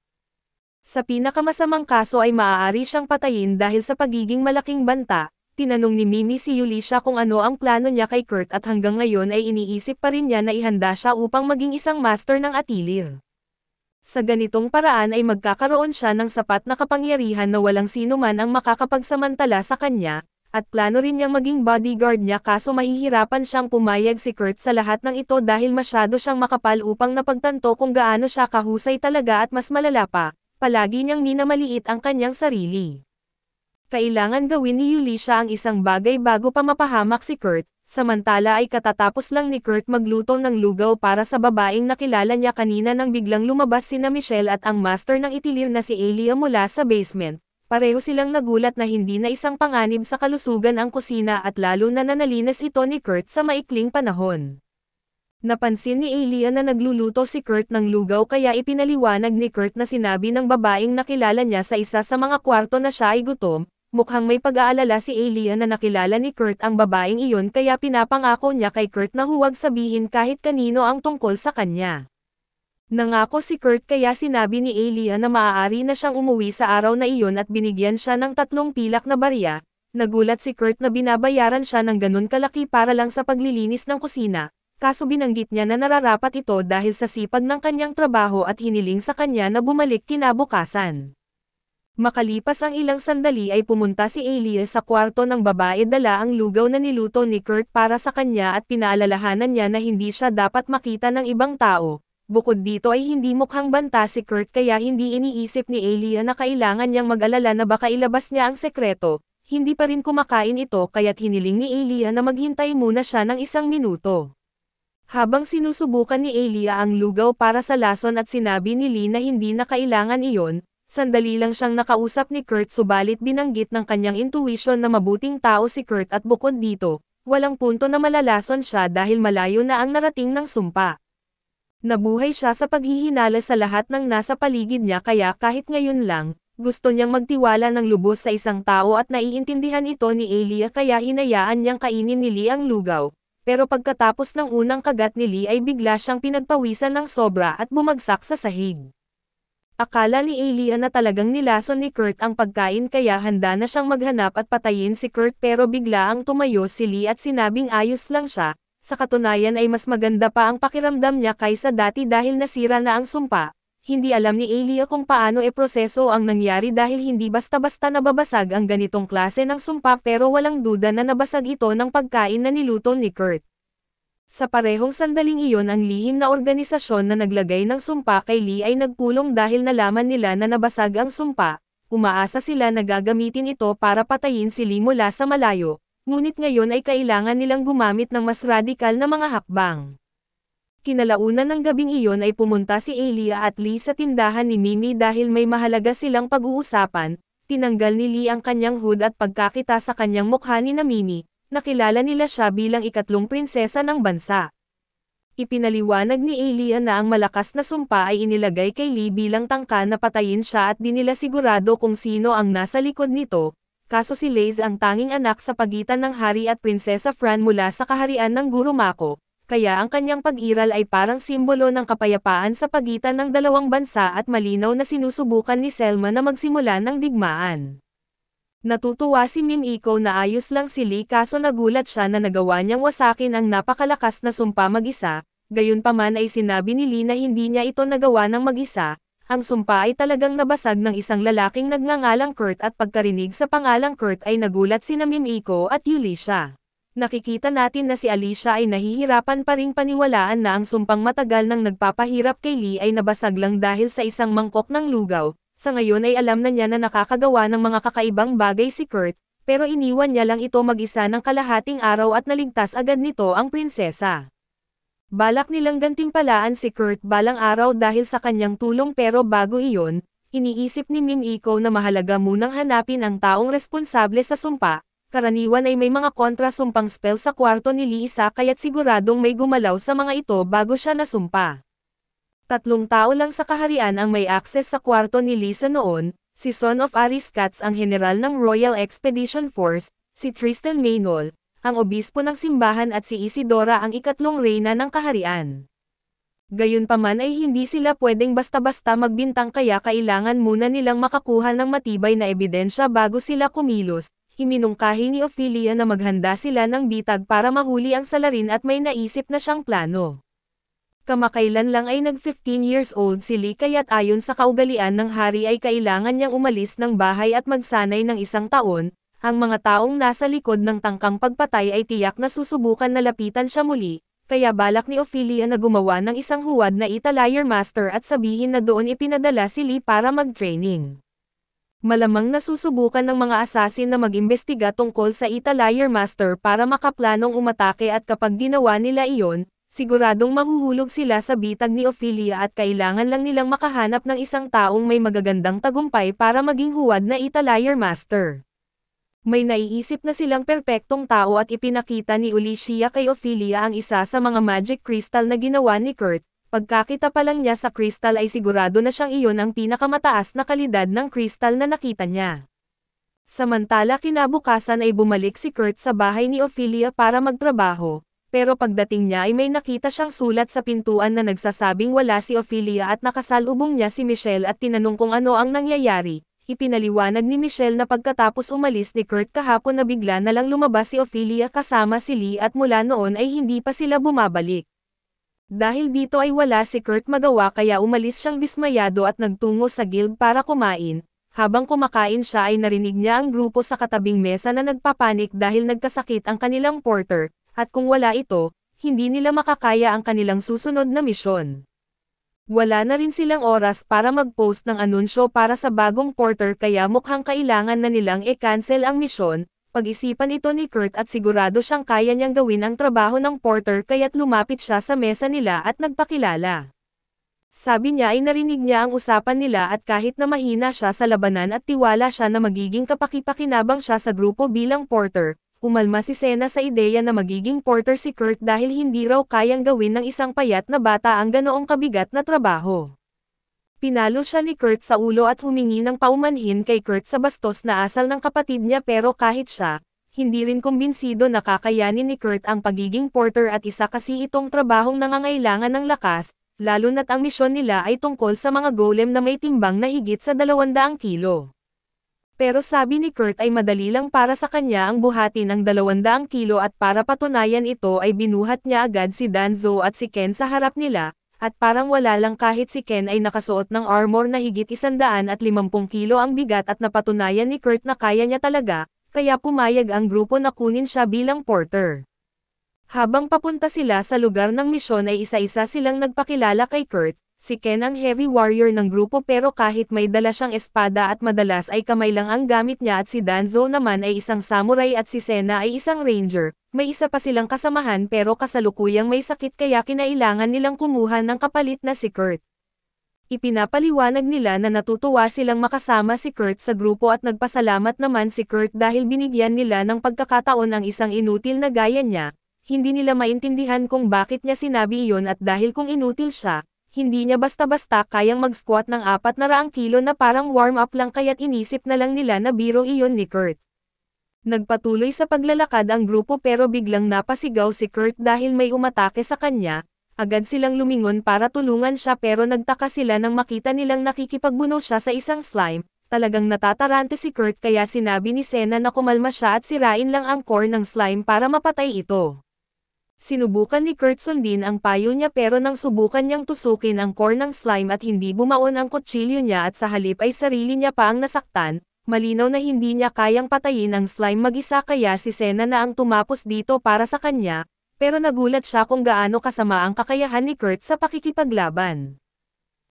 Sa pinakamasamang kaso ay maaari siyang patayin dahil sa pagiging malaking banta, tinanong ni Mimi si Yulisha kung ano ang plano niya kay Kurt at hanggang ngayon ay iniisip pa rin niya na ihanda siya upang maging isang master ng Atilir. Sa ganitong paraan ay magkakaroon siya ng sapat na kapangyarihan na walang sino man ang makakapagsamantala sa kanya, at plano rin niyang maging bodyguard niya kaso mahihirapan siyang pumayag si Kurt sa lahat ng ito dahil masyado siyang makapal upang napagtanto kung gaano siya kahusay talaga at mas malala pa, palagi niyang minamaliit ang kanyang sarili. Kailangan gawin ni Yulisha ang isang bagay bago pa mapahamak si Kurt, samantala ay katatapos lang ni Kurt magluto ng lugaw para sa babaeng nakilala niya kanina nang biglang lumabas sina Michelle at ang master ng itilir na si Elia mula sa basement. Pareho silang nagulat na hindi na isang panganib sa kalusugan ang kusina at lalo na nanalinis ito ni Kurt sa maikling panahon. Napansin ni Elia na nagluluto si Kurt ng lugaw kaya ipinaliwanag ni Kurt na sinabi ng babaeng nakilala niya sa isa sa mga kwarto na siya ay gutom. Mukhang may pag-aalala si Elia na nakilala ni Kurt ang babaeng iyon kaya pinapangako niya kay Kurt na huwag sabihin kahit kanino ang tungkol sa kanya. Nangako si Kurt kaya sinabi ni Elia na maaari na siyang umuwi sa araw na iyon at binigyan siya ng 3 pilak na barya. Nagulat si Kurt na binabayaran siya ng ganun kalaki para lang sa paglilinis ng kusina, kaso binanggit niya na nararapat ito dahil sa sipag ng kanyang trabaho at hiniling sa kanya na bumalik kinabukasan. Makalipas ang ilang sandali ay pumunta si Elia sa kwarto ng babae dala ang lugaw na niluto ni Kurt para sa kanya at pinaalalahanan niya na hindi siya dapat makita ng ibang tao. Bukod dito ay hindi mukhang banta si Kurt kaya hindi iniisip ni Elia na kailangan niyang mag-alala na baka ilabas niya ang sekreto, hindi pa rin kumakain ito kaya't hiniling ni Elia na maghintay muna siya ng 1 minuto. Habang sinusubukan ni Elia ang lugaw para sa lason at sinabi ni Lee na hindi na kailangan iyon, sandali lang siyang nakausap ni Kurt subalit binanggit ng kanyang intuition na mabuting tao si Kurt at bukod dito, walang punto na malalason siya dahil malayo na ang narating ng sumpa. Nabuhay siya sa paghihinala sa lahat ng nasa paligid niya kaya kahit ngayon lang, gusto niyang magtiwala ng lubos sa isang tao at naiintindihan ito ni Elia kaya hinayaan niyang kainin ni Lee ang lugaw. Pero pagkatapos ng unang kagat ni Lee ay bigla siyang pinagpawisan ng sobra at bumagsak sa sahig. Akala ni Elia na talagang nilason ni Kurt ang pagkain kaya handa na siyang maghanap at patayin si Kurt pero bigla ang tumayo si Lee at sinabing ayos lang siya. Sa katunayan ay mas maganda pa ang pakiramdam niya kaysa dati dahil nasira na ang sumpa. Hindi alam ni Elia kung paano proseso ang nangyari dahil hindi basta-basta nababasag ang ganitong klase ng sumpa pero walang duda na nabasag ito ng pagkain na niluto ni Kurt. Sa parehong sandaling iyon ang lihim na organisasyon na naglagay ng sumpa kay Lee ay nagpulong dahil nalaman nila na nabasag ang sumpa. Umaasa sila na gagamitin ito para patayin si Lee mula sa malayo. Ngunit ngayon ay kailangan nilang gumamit ng mas radikal na mga hakbang. Kinalaunan ng gabing iyon ay pumunta si Elia at Lee sa tindahan ni Mimi dahil may mahalaga silang pag-uusapan. Tinanggal ni Lee ang kanyang hood at pagkakita sa kanyang mukha ni na Mimi, nakilala nila siya bilang ikatlong prinsesa ng bansa. Ipinaliwanag ni Elia na ang malakas na sumpa ay inilagay kay Lee bilang tangka na patayin siya at di nila sigurado kung sino ang nasa likod nito. Kaso si Laze ang tanging anak sa pagitan ng hari at prinsesa Fran mula sa kaharian ng Gurumako, kaya ang kanyang pag-iral ay parang simbolo ng kapayapaan sa pagitan ng dalawang bansa at malinaw na sinusubukan ni Selma na magsimula ng digmaan. Natutuwa si Mimiko na ayos lang si Lee kaso nagulat siya na nagawa niyang wasakin ang napakalakas na sumpa mag-isa, gayunpaman ay sinabi ni Lee na hindi niya ito nagawa ng mag-isa. Ang sumpa ay talagang nabasag ng isang lalaking nagngangalang Kurt at pagkarinig sa pangalang Kurt ay nagulat sina Mimiko at Yulisha. Nakikita natin na si Alicia ay nahihirapan pa ring paniwalaan na ang sumpang matagal nang nagpapahirap kay Lee ay nabasag lang dahil sa isang mangkok ng lugaw. Sa ngayon ay alam na niya na nakakagawa ng mga kakaibang bagay si Kurt, pero iniwan niya lang ito mag-isa ng kalahating araw at naligtas agad nito ang prinsesa. Balak nilang gantimpalaan si Kurt balang araw dahil sa kanyang tulong pero bago iyon, iniisip ni Mimiko na mahalaga munang hanapin ang taong responsable sa sumpa. Karaniwan ay may mga kontra-sumpang spell sa kwarto ni Lisa kaya't siguradong may gumalaw sa mga ito bago siya nasumpa. 3 tao lang sa kaharian ang may access sa kwarto ni Lisa noon, si Son of Aris Katz ang general ng Royal Expedition Force, si Tristan Maynol, ang obispo ng simbahan at si Isidora ang ikatlong reyna ng kaharian. Gayunpaman ay hindi sila pwedeng basta-basta magbintang kaya kailangan muna nilang makakuha ng matibay na ebidensya bago sila kumilos. Iminungkahi ni Ophelia na maghanda sila ng bitag para mahuli ang salarin at may naisip na siyang plano. Kamakailan lang ay nag-15 years old si Lee kaya't ayon sa kaugalian ng hari ay kailangan niyang umalis ng bahay at magsanay ng 1 taon. Ang mga taong nasa likod ng tangkang pagpatay ay tiyak na susubukan na lapitan siya muli, kaya balak ni Ophelia na gumawa ng isang huwad na Italier Master at sabihin na doon ipinadala si Lee para mag-training. Malamang nasusubukan ng mga assassin na mag-imbestiga tungkol sa Italier Master para makaplanong umatake at kapag ginawa nila iyon, siguradong mahuhulog sila sa bitag ni Ophelia at kailangan lang nilang makahanap ng isang taong may magagandang tagumpay para maging huwad na Italier Master. May naiisip na silang perpektong tao at ipinakita ni Alicia kay Ophelia ang isa sa mga magic crystal na ginawa ni Kurt. Pagkakita pa lang niya sa crystal ay sigurado na siyang iyon ang pinakamataas na kalidad ng crystal na nakita niya. Samantala kinabukasan ay bumalik si Kurt sa bahay ni Ophelia para magtrabaho, pero pagdating niya ay may nakita siyang sulat sa pintuan na nagsasabing wala si Ophelia at nakasalubong niya si Michelle at tinanong kung ano ang nangyayari. Ipinaliwanag ni Michelle na pagkatapos umalis ni Kurt kahapon na bigla na lang lumabas si Ophelia kasama si Lee at mula noon ay hindi pa sila bumabalik. Dahil dito ay wala si Kurt magawa kaya umalis siyang dismayado at nagtungo sa guild para kumain. Habang kumakain siya ay narinig niya ang grupo sa katabing mesa na nagpapanik dahil nagkasakit ang kanilang porter, at kung wala ito, hindi nila makakaya ang kanilang susunod na misyon. Wala na rin silang oras para mag-post ng anunsyo para sa bagong porter kaya mukhang kailangan na nilang i-cancel ang misyon. Pag-isipan ito ni Kurt at sigurado siyang kaya niyang gawin ang trabaho ng porter kaya't lumapit siya sa mesa nila at nagpakilala. Sabi niya ay narinig niya ang usapan nila at kahit na mahina siya sa labanan at tiwala siya na magiging kapaki-pakinabang siya sa grupo bilang porter, umalma si Senna sa ideya na magiging porter si Kurt dahil hindi raw kayang gawin ng isang payat na bata ang ganoong kabigat na trabaho. Pinalo siya ni Kurt sa ulo at humingi ng paumanhin kay Kurt sa bastos na asal ng kapatid niya pero kahit siya, hindi rin kumbinsido na kakayanin ni Kurt ang pagiging porter at isa kasi itong trabahong nangangailangan ng lakas, lalo na't ang misyon nila ay tungkol sa mga golem na may timbang na higit sa 200 kilo. Pero sabi ni Kurt ay madali lang para sa kanya ang buhatin ng 200 kilo at para patunayan ito ay binuhat niya agad si Danzo at si Ken sa harap nila. At parang wala lang kahit si Ken ay nakasuot ng armor na higit 150 kilo ang bigat at napatunayan ni Kurt na kaya niya talaga, kaya pumayag ang grupo na kunin siya bilang porter. Habang papunta sila sa lugar ng misyon ay isa-isa silang nagpakilala kay Kurt. Si Ken ang heavy warrior ng grupo pero kahit may dala siyang espada at madalas ay kamay lang ang gamit niya at si Danzo naman ay isang samurai at si Senna ay isang ranger. May isa pa silang kasamahan pero kasalukuyang may sakit kaya kinailangan nilang kumuha ng kapalit na si Kurt. Ipinapaliwanag nila na natutuwa silang makasama si Kurt sa grupo at nagpasalamat naman si Kurt dahil binigyan nila ng pagkakataon ang isang inutil na gaya niya. Hindi nila maintindihan kung bakit niya sinabi iyon at dahil kung inutil siya, hindi niya basta-basta kayang mag-squat ng 400 kilo na parang warm-up lang kaya't inisip na lang nila na biro iyon ni Kurt. Nagpatuloy sa paglalakad ang grupo pero biglang napasigaw si Kurt dahil may umatake sa kanya. Agad silang lumingon para tulungan siya pero nagtaka sila nang makita nilang nakikipagbuno siya sa isang slime. Talagang natatarante si Kurt kaya sinabi ni Senna na kumalma siya at sirain lang ang core ng slime para mapatay ito. Sinubukan ni Kurt sundin ang payo niya pero nang subukan niyang tusukin ang core ng slime at hindi bumaon ang kutsilyo niya at sa halip ay sarili niya pa ang nasaktan, malinaw na hindi niya kayang patayin ang slime mag-isa kaya si Senna na ang tumapos dito para sa kanya, pero nagulat siya kung gaano kasama ang kakayahan ni Kurt sa pakikipaglaban.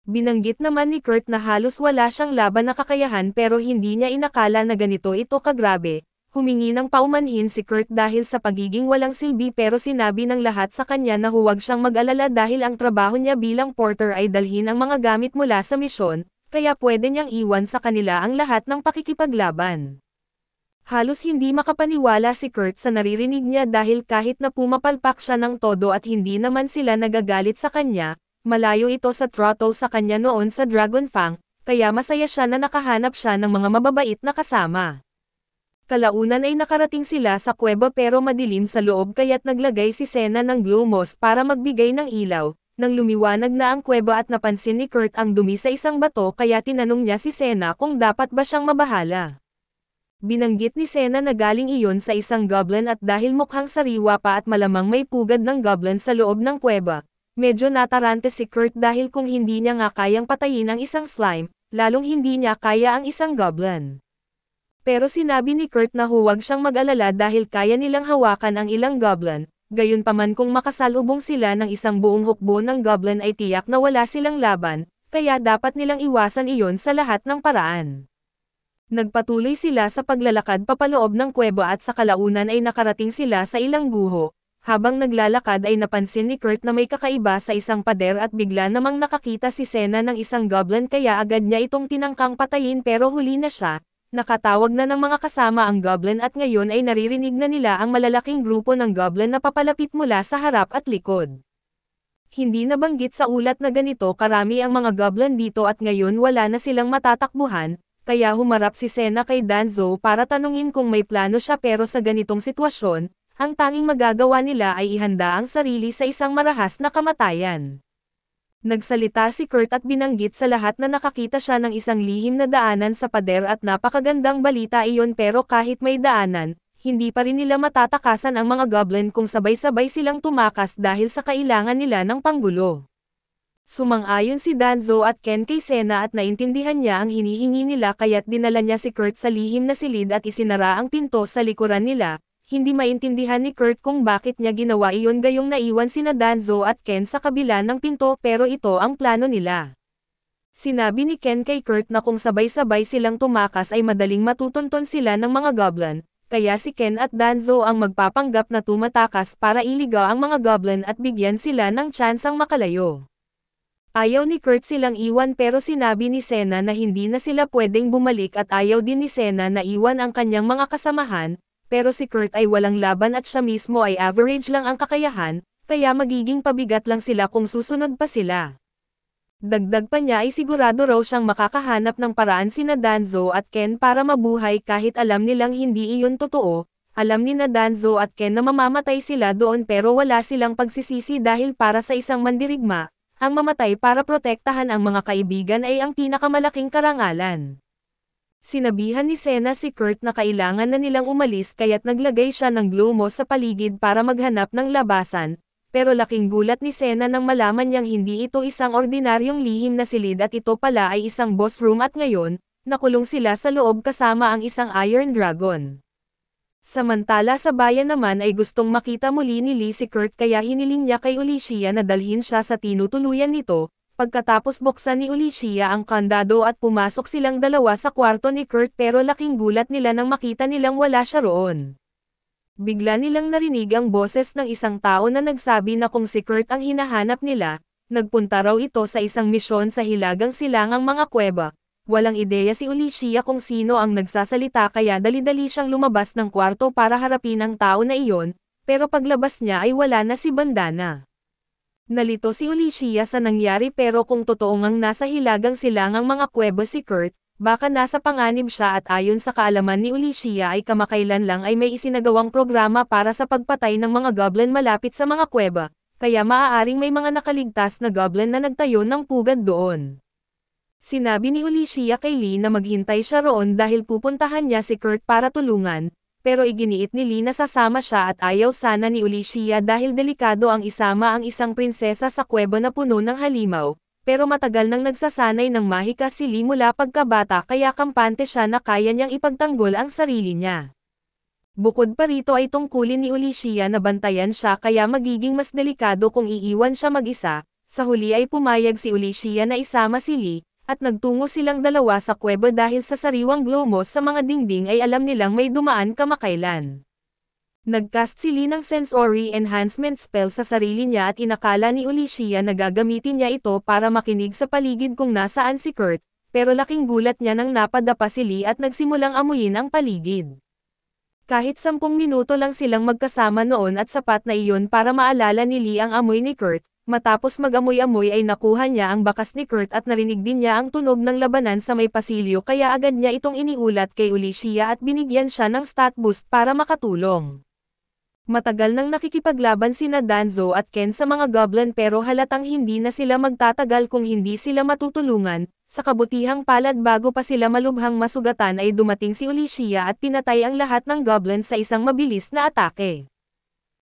Binanggit naman ni Kurt na halos wala siyang laban na kakayahan pero hindi niya inakala na ganito ito kagrabe. Humingi ng paumanhin si Kurt dahil sa pagiging walang silbi pero sinabi ng lahat sa kanya na huwag siyang mag-alala dahil ang trabaho niya bilang porter ay dalhin ang mga gamit mula sa misyon, kaya pwede niyang iwan sa kanila ang lahat ng pakikipaglaban. Halos hindi makapaniwala si Kurt sa naririnig niya dahil kahit na pumapalpak siya ng todo at hindi naman sila nagagalit sa kanya, malayo ito sa throttle sa kanya noon sa Dragonfang, kaya masaya siya na nakahanap siya ng mga mababait na kasama. Kalaunan ay nakarating sila sa kuweba pero madilim sa loob kaya't naglagay si Senna ng glow moss para magbigay ng ilaw. Nang lumiwanag na ang kuweba at napansin ni Kurt ang dumi sa isang bato kaya tinanong niya si Senna kung dapat ba siyang mabahala. Binanggit ni Senna na galing iyon sa isang goblin at dahil mukhang sariwa pa at malamang may pugad ng goblin sa loob ng kuweba, medyo natarante si Kurt dahil kung hindi niya nga kayang patayin ang isang slime, lalong hindi niya kaya ang isang goblin. Pero sinabi ni Kurt na huwag siyang mag-alala dahil kaya nilang hawakan ang ilang goblin, gayunpaman kung makasalubong sila ng isang buong hukbo ng goblin ay tiyak na wala silang laban, kaya dapat nilang iwasan iyon sa lahat ng paraan. Nagpatuloy sila sa paglalakad papaloob ng kuweba at sa kalaunan ay nakarating sila sa ilang guho. Habang naglalakad ay napansin ni Kurt na may kakaiba sa isang pader at bigla namang nakakita si Senna ng isang goblin kaya agad niya itong tinangkang patayin pero huli na siya. Nakatawag na ng mga kasama ang goblin at ngayon ay naririnig na nila ang malalaking grupo ng goblin na papalapit mula sa harap at likod. Hindi nabanggit sa ulat na ganito karami ang mga goblin dito at ngayon wala na silang matatakbuhan, kaya humarap si Senna kay Danzo para tanungin kung may plano siya pero sa ganitong sitwasyon, ang tanging magagawa nila ay ihanda ang sarili sa isang marahas na kamatayan. Nagsalita si Kurt at binanggit sa lahat na nakakita siya ng isang lihim na daanan sa pader at napakagandang balita iyon pero kahit may daanan, hindi pa rin nila matatakasan ang mga goblin kung sabay-sabay silang tumakas dahil sa kailangan nila ng panggulo. Sumang-ayon si Danzo at Ken kay Senna at naintindihan niya ang hinihingi nila kaya't dinala niya si Kurt sa lihim na silid at isinara ang pinto sa likuran nila. Hindi maintindihan ni Kurt kung bakit niya ginawa iyon gayong naiwan sina Danzo at Ken sa kabila ng pinto pero ito ang plano nila. Sinabi ni Ken kay Kurt na kung sabay-sabay silang tumakas ay madaling matutunton sila ng mga goblin, kaya si Ken at Danzo ang magpapanggap na tumatakas para iligaw ang mga goblin at bigyan sila ng tsansang makalayo. Ayaw ni Kurt silang iwan pero sinabi ni Senna na hindi na sila pwedeng bumalik at ayaw din ni Senna na iwan ang kanyang mga kasamahan. Pero si Kurt ay walang laban at siya mismo ay average lang ang kakayahan, kaya magiging pabigat lang sila kung susunod pa sila. Dagdag pa niya ay sigurado raw siyang makakahanap ng paraan sina Danzo at Ken para mabuhay kahit alam nilang hindi iyon totoo. Alam ni na Danzo at Ken na mamamatay sila doon pero wala silang pagsisisi dahil para sa isang mandirigma, ang mamatay para protektahan ang mga kaibigan ay ang pinakamalaking karangalan. Sinabihan ni Senna si Kurt na kailangan na nilang umalis kaya't naglagay siya ng glomo sa paligid para maghanap ng labasan, pero laking gulat ni Senna nang malaman niyang hindi ito isang ordinaryong lihim na silid at ito pala ay isang boss room at ngayon, nakulong sila sa loob kasama ang isang Iron Dragon. Samantala sa bayan naman ay gustong makita muli ni Lee si Kurt kaya hiniling niya kay Ulicia na dalhin siya sa tinutuluyan nito. Pagkatapos buksan ni Ulicia ang kandado at pumasok silang dalawa sa kwarto ni Kurt pero laking gulat nila nang makita nilang wala siya roon. Bigla nilang narinig ang boses ng isang tao na nagsabi na kung si Kurt ang hinahanap nila, nagpunta raw ito sa isang misyon sa hilagang silangang mga kuweba. Walang ideya si Ulicia kung sino ang nagsasalita kaya dali-dali siyang lumabas ng kwarto para harapin ang tao na iyon, pero paglabas niya ay wala na si Bandana. Nalito si Ulicia sa nangyari pero kung totoo ngang nasa hilagang silangang mga kuweba si Kurt, baka nasa panganib siya at ayon sa kaalaman ni Ulicia ay kamakailan lang ay may isinagawang programa para sa pagpatay ng mga goblin malapit sa mga kuweba, kaya maaaring may mga nakaligtas na goblin na nagtayo ng pugad doon. Sinabi ni Ulicia kay Lee na maghintay siya roon dahil pupuntahan niya si Kurt para tulungan. Pero iginiit ni Lee na sasama siya at ayaw sana ni Ulicia dahil delikado ang isama ang isang prinsesa sa kuweba na puno ng halimaw, pero matagal nang nagsasanay ng mahika si Lee mula pagkabata kaya kampante siya na kaya niyang ipagtanggol ang sarili niya. Bukod pa rito ay tungkulin ni Ulicia na bantayan siya kaya magiging mas delikado kung iiwan siya mag-isa. Sa huli ay pumayag si Ulicia na isama si Lee, at nagtungo silang dalawa sa kuweba dahil sa sariwang glomos sa mga dingding ay alam nilang may dumaan kamakailan. Nagcast si Lee ng sensory enhancement spell sa sarili niya at inakala ni Ulicia na gagamitin niya ito para makinig sa paligid kung nasaan si Kurt, pero laking gulat niya nang napadapa si Lee at nagsimulang amuyin ang paligid. Kahit 10 minuto lang silang magkasama noon at sapat na iyon para maalala ni Lee ang amoy ni Kurt. Matapos mag-amoy-amoy ay nakuha niya ang bakas ni Kurt at narinig din niya ang tunog ng labanan sa may pasilyo kaya agad niya itong iniulat kay Ulicia at binigyan siya ng stat boost para makatulong. Matagal nang nakikipaglaban sina Danzo at Ken sa mga goblin pero halatang hindi na sila magtatagal kung hindi sila matutulungan. Sa kabutihang palad bago pa sila malubhang masugatan ay dumating si Ulicia at pinatay ang lahat ng goblin sa isang mabilis na atake.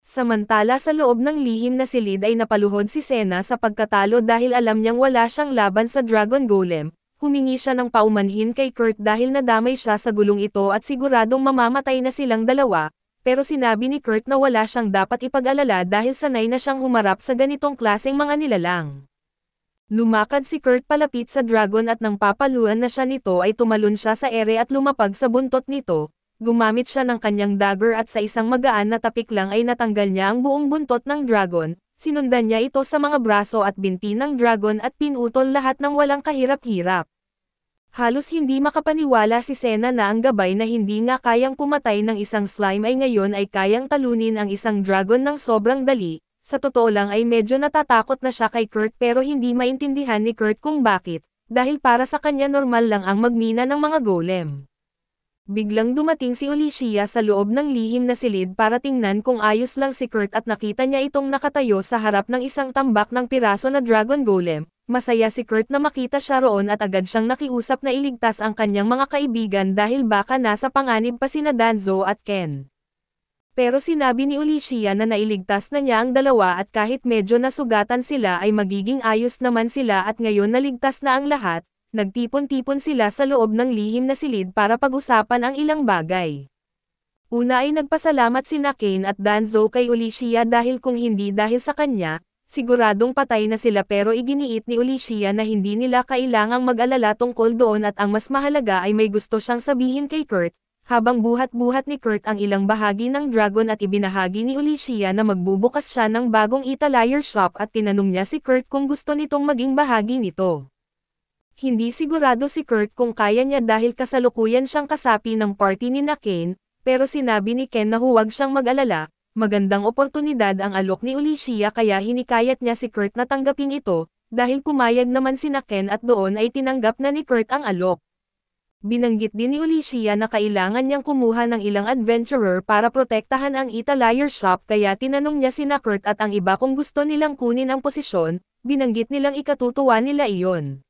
Samantala sa loob ng lihim na silid ay napaluhod si Senna sa pagkatalo dahil alam niyang wala siyang laban sa Dragon Golem, humingi siya ng paumanhin kay Kurt dahil nadamay siya sa gulong ito at siguradong mamamatay na silang dalawa, pero sinabi ni Kurt na wala siyang dapat ipag-alala dahil sanay na siyang humarap sa ganitong klaseng mga nilalang. Lumakad si Kurt palapit sa dragon at nang papaluan na siya nito ay tumalon siya sa ere at lumapag sa buntot nito. Gumamit siya ng kanyang dagger at sa isang magaan na tapik lang ay natanggal niya ang buong buntot ng dragon, sinundan niya ito sa mga braso at binti ng dragon at pinutol lahat ng walang kahirap-hirap. Halos hindi makapaniwala si Senna na ang gabay na hindi nga kayang pumatay ng isang slime ay ngayon ay kayang talunin ang isang dragon ng sobrang dali. Sa totoo lang ay medyo natatakot na siya kay Kurt pero hindi maintindihan ni Kurt kung bakit, dahil para sa kanya normal lang ang magmina ng mga golem. Biglang dumating si Olicia sa loob ng lihim na silid para tingnan kung ayos lang si Kurt at nakita niya itong nakatayo sa harap ng isang tambak ng piraso na dragon golem. Masaya si Kurt na makita siya roon at agad siyang nakiusap na iligtas ang kanyang mga kaibigan dahil baka nasa panganib pa sina Danzo at Ken. Pero sinabi ni Olicia na nailigtas na niya ang dalawa at kahit medyo nasugatan sila ay magiging ayos naman sila at ngayon naligtas na ang lahat, nagtipon-tipon sila sa loob ng lihim na silid para pag-usapan ang ilang bagay. Una ay nagpasalamat sina Kane at Danzo kay Olicia dahil kung hindi dahil sa kanya, siguradong patay na sila pero iginiit ni Olicia na hindi nila kailangang mag-alala tungkol doon at ang mas mahalaga ay may gusto siyang sabihin kay Kurt. Habang buhat-buhat ni Kurt ang ilang bahagi ng dragon at ibinahagi ni Olicia na magbubukas siya ng bagong Italier shop at tinanong niya si Kurt kung gusto nitong maging bahagi nito. Hindi sigurado si Kurt kung kaya niya dahil kasalukuyan siyang kasapi ng party ni Kane, pero sinabi ni Ken na huwag siyang mag-alala, magandang oportunidad ang alok ni Olicia kaya hinikayat niya si Kurt na tanggapin ito, dahil pumayag naman si Ken at doon ay tinanggap na ni Kurt ang alok. Binanggit din ni Olicia na kailangan niyang kumuha ng ilang adventurer para protektahan ang Italier shop kaya tinanong niya sina Kurt at ang iba kung gusto nilang kunin ang posisyon, binanggit nilang ikatutuwa nila iyon.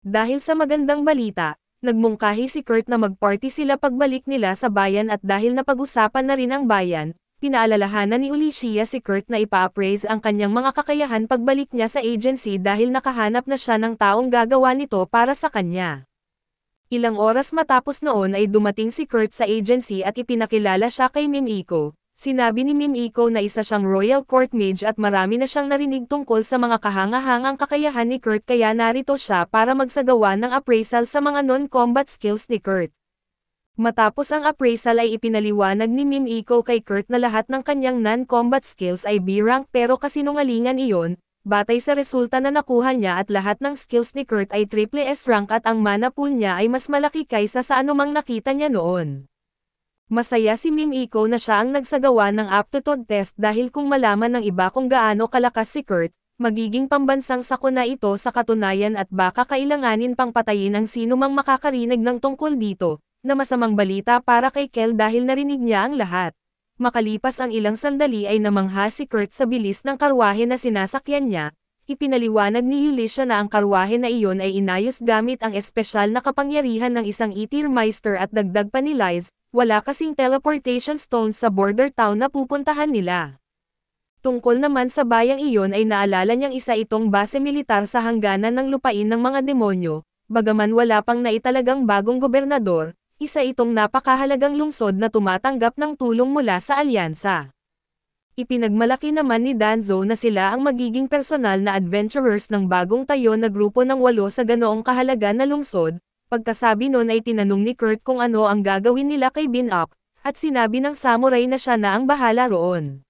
Dahil sa magandang balita, nagmungkahi si Kurt na magparty sila pagbalik nila sa bayan at dahil napag-usapan na rin ang bayan, pinaalalahanan ni Olicia si Kurt na ipa-appraise ang kanyang mga kakayahan pagbalik niya sa agency dahil nakahanap na siya ng taong gagawa nito para sa kanya. Ilang oras matapos noon ay dumating si Kurt sa agency at ipinakilala siya kay Mimiko. Sinabi ni Mimiko na isa siyang Royal Court Mage at marami na siyang narinig tungkol sa mga kahangahangang kakayahan ni Kurt kaya narito siya para magsagawa ng appraisal sa mga non-combat skills ni Kurt. Matapos ang appraisal ay ipinaliwanag ni Mimiko kay Kurt na lahat ng kanyang non-combat skills ay B-rank pero kasinungalingan iyon. Batay sa resulta na nakuha niya at lahat ng skills ni Kurt ay triple S rank at ang mana pool niya ay mas malaki kaysa sa anumang nakita niya noon. Masaya si Mimiko na siya ang nagsagawa ng aptitude test dahil kung malaman ng iba kung gaano kalakas si Kurt, magiging pambansang sakuna ito sa katunayan at baka kailanganin pang patayin ang sinumang makakarinig ng tungkol dito, na masamang balita para kay Kel dahil narinig niya ang lahat. Makalipas ang ilang sandali ay namangha si Kurt sa bilis ng karwahe na sinasakyan niya, ipinaliwanag ni Ulisha na ang karwahe na iyon ay inayos gamit ang espesyal na kapangyarihan ng isang Eatermeister at dagdag pa ni Liz, wala kasing teleportation stones sa border town na pupuntahan nila. Tungkol naman sa bayang iyon ay naalala niyang isa itong base militar sa hangganan ng lupain ng mga demonyo, bagaman wala pang naitalagang bagong gobernador. Isa itong napakahalagang lungsod na tumatanggap ng tulong mula sa alyansa. Ipinagmalaki naman ni Danzo na sila ang magiging personal na adventurers ng bagong tayo na grupo ng 8 sa ganoong kahalaga na lungsod. Pagkasabi nun ay tinanong ni Kurt kung ano ang gagawin nila kay Bin-Up, at sinabi ng samurai na siya na ang bahala roon.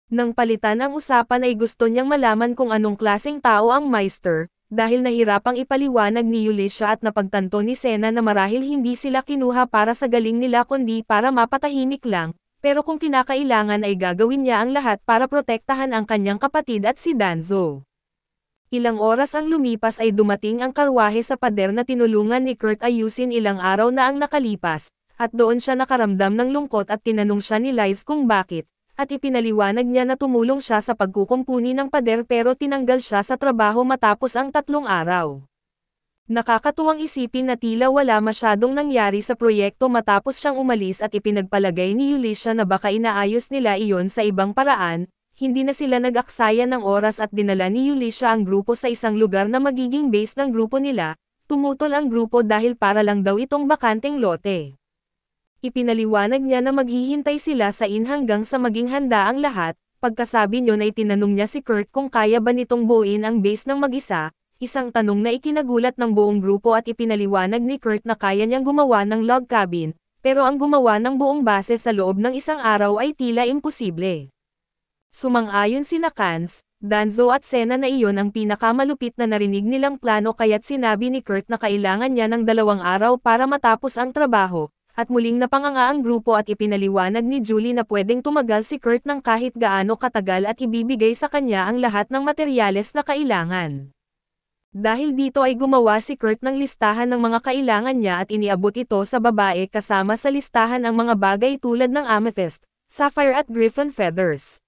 Nang palitan ang usapan ay gusto niyang malaman kung anong klaseng tao ang Meister, dahil nahirapang ipaliwanag ni Ulisha at napagtanto ni Senna na marahil hindi sila kinuha para sa galing nila kundi para mapatahimik lang, pero kung kinakailangan ay gagawin niya ang lahat para protektahan ang kanyang kapatid at si Danzo. Ilang oras ang lumipas ay dumating ang karwahe sa pader na tinulungan ni Kurt ayusin ilang araw na ang nakalipas, at doon siya nakaramdam ng lungkot at tinanong siya ni Liz kung bakit. At ipinaliwanag niya na tumulong siya sa pagkukumpuni ng pader pero tinanggal siya sa trabaho matapos ang 3 araw. Nakakatuwang isipin na tila wala masyadong nangyari sa proyekto matapos siyang umalis at ipinagpalagay ni Ulisha na baka inaayos nila iyon sa ibang paraan, hindi na sila nag-aksaya ng oras at dinala ni Ulisha ang grupo sa isang lugar na magiging base ng grupo nila, tumutol ang grupo dahil para lang daw itong bakanteng lote. Ipinaliwanag niya na maghihintay sila sa inn hanggang sa maging handa ang lahat. Pagkasabi niyon ay tinanong niya si Kurt kung kaya ba nitong buuin ang base ng mag-isa, isang tanong na ikinagulat ng buong grupo at ipinaliwanag ni Kurt na kaya niyang gumawa ng log cabin, pero ang gumawa ng buong base sa loob ng isang araw ay tila imposible. Sumang-ayon sina Kans, Danzo at Sena na iyon ang pinakamalupit na narinig nilang plano kaya't sinabi ni Kurt na kailangan niya ng 2 araw para matapos ang trabaho, at muling napanganga ang grupo at ipinaliwanag ni Julie na pwedeng tumagal si Kurt ng kahit gaano katagal at ibibigay sa kanya ang lahat ng materyales na kailangan. Dahil dito ay gumawa si Kurt ng listahan ng mga kailangan niya at iniabot ito sa babae kasama sa listahan ang mga bagay tulad ng amethyst, sapphire at griffon feathers.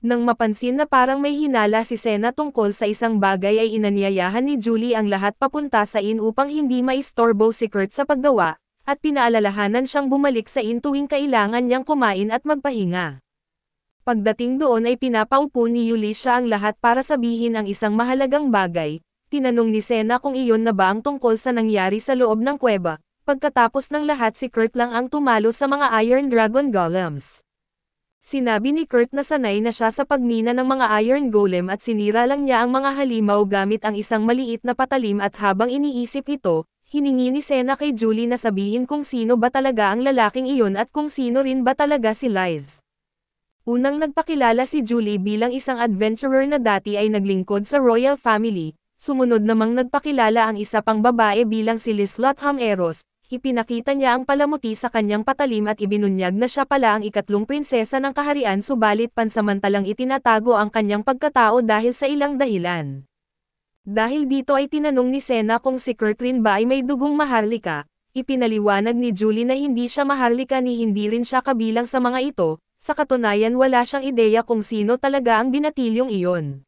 Nang mapansin na parang may hinala si Sena tungkol sa isang bagay ay inanyayahan ni Julie ang lahat papunta sa inn upang hindi maistorbo si Kurt sa paggawa, at pinaalalahanan siyang bumalik sa inn tuwing kailangan niyang kumain at magpahinga. Pagdating doon ay pinapaupo ni Yulisha ang lahat para sabihin ang isang mahalagang bagay. Tinanong ni Sena kung iyon na ba ang tungkol sa nangyari sa loob ng kuweba. Pagkatapos ng lahat si Kurt lang ang tumalo sa mga Iron Dragon Golems. Sinabi ni Kurt na sanay na siya sa pagmina ng mga Iron Golem at sinira lang niya ang mga halimaw gamit ang isang maliit na patalim at habang iniisip ito, hiningi ni Sena kay Julie na sabihin kung sino ba talaga ang lalaking iyon at kung sino rin ba talaga si Liz. Unang nagpakilala si Julie bilang isang adventurer na dati ay naglingkod sa royal family, sumunod namang nagpakilala ang isa pang babae bilang si Liz Lotham Eros. Ipinakita niya ang palamuti sa kanyang patalim at ibinunyag na siya pala ang ikatlong prinsesa ng kaharian subalit pansamantalang itinatago ang kanyang pagkatao dahil sa ilang dahilan. Dahil dito ay tinanong ni Sena kung si Kurt rin ba ay may dugong maharlika, ipinaliwanag ni Julie na hindi siya maharlika ni hindi rin siya kabilang sa mga ito, sa katunayan wala siyang ideya kung sino talaga ang binatilyong iyon.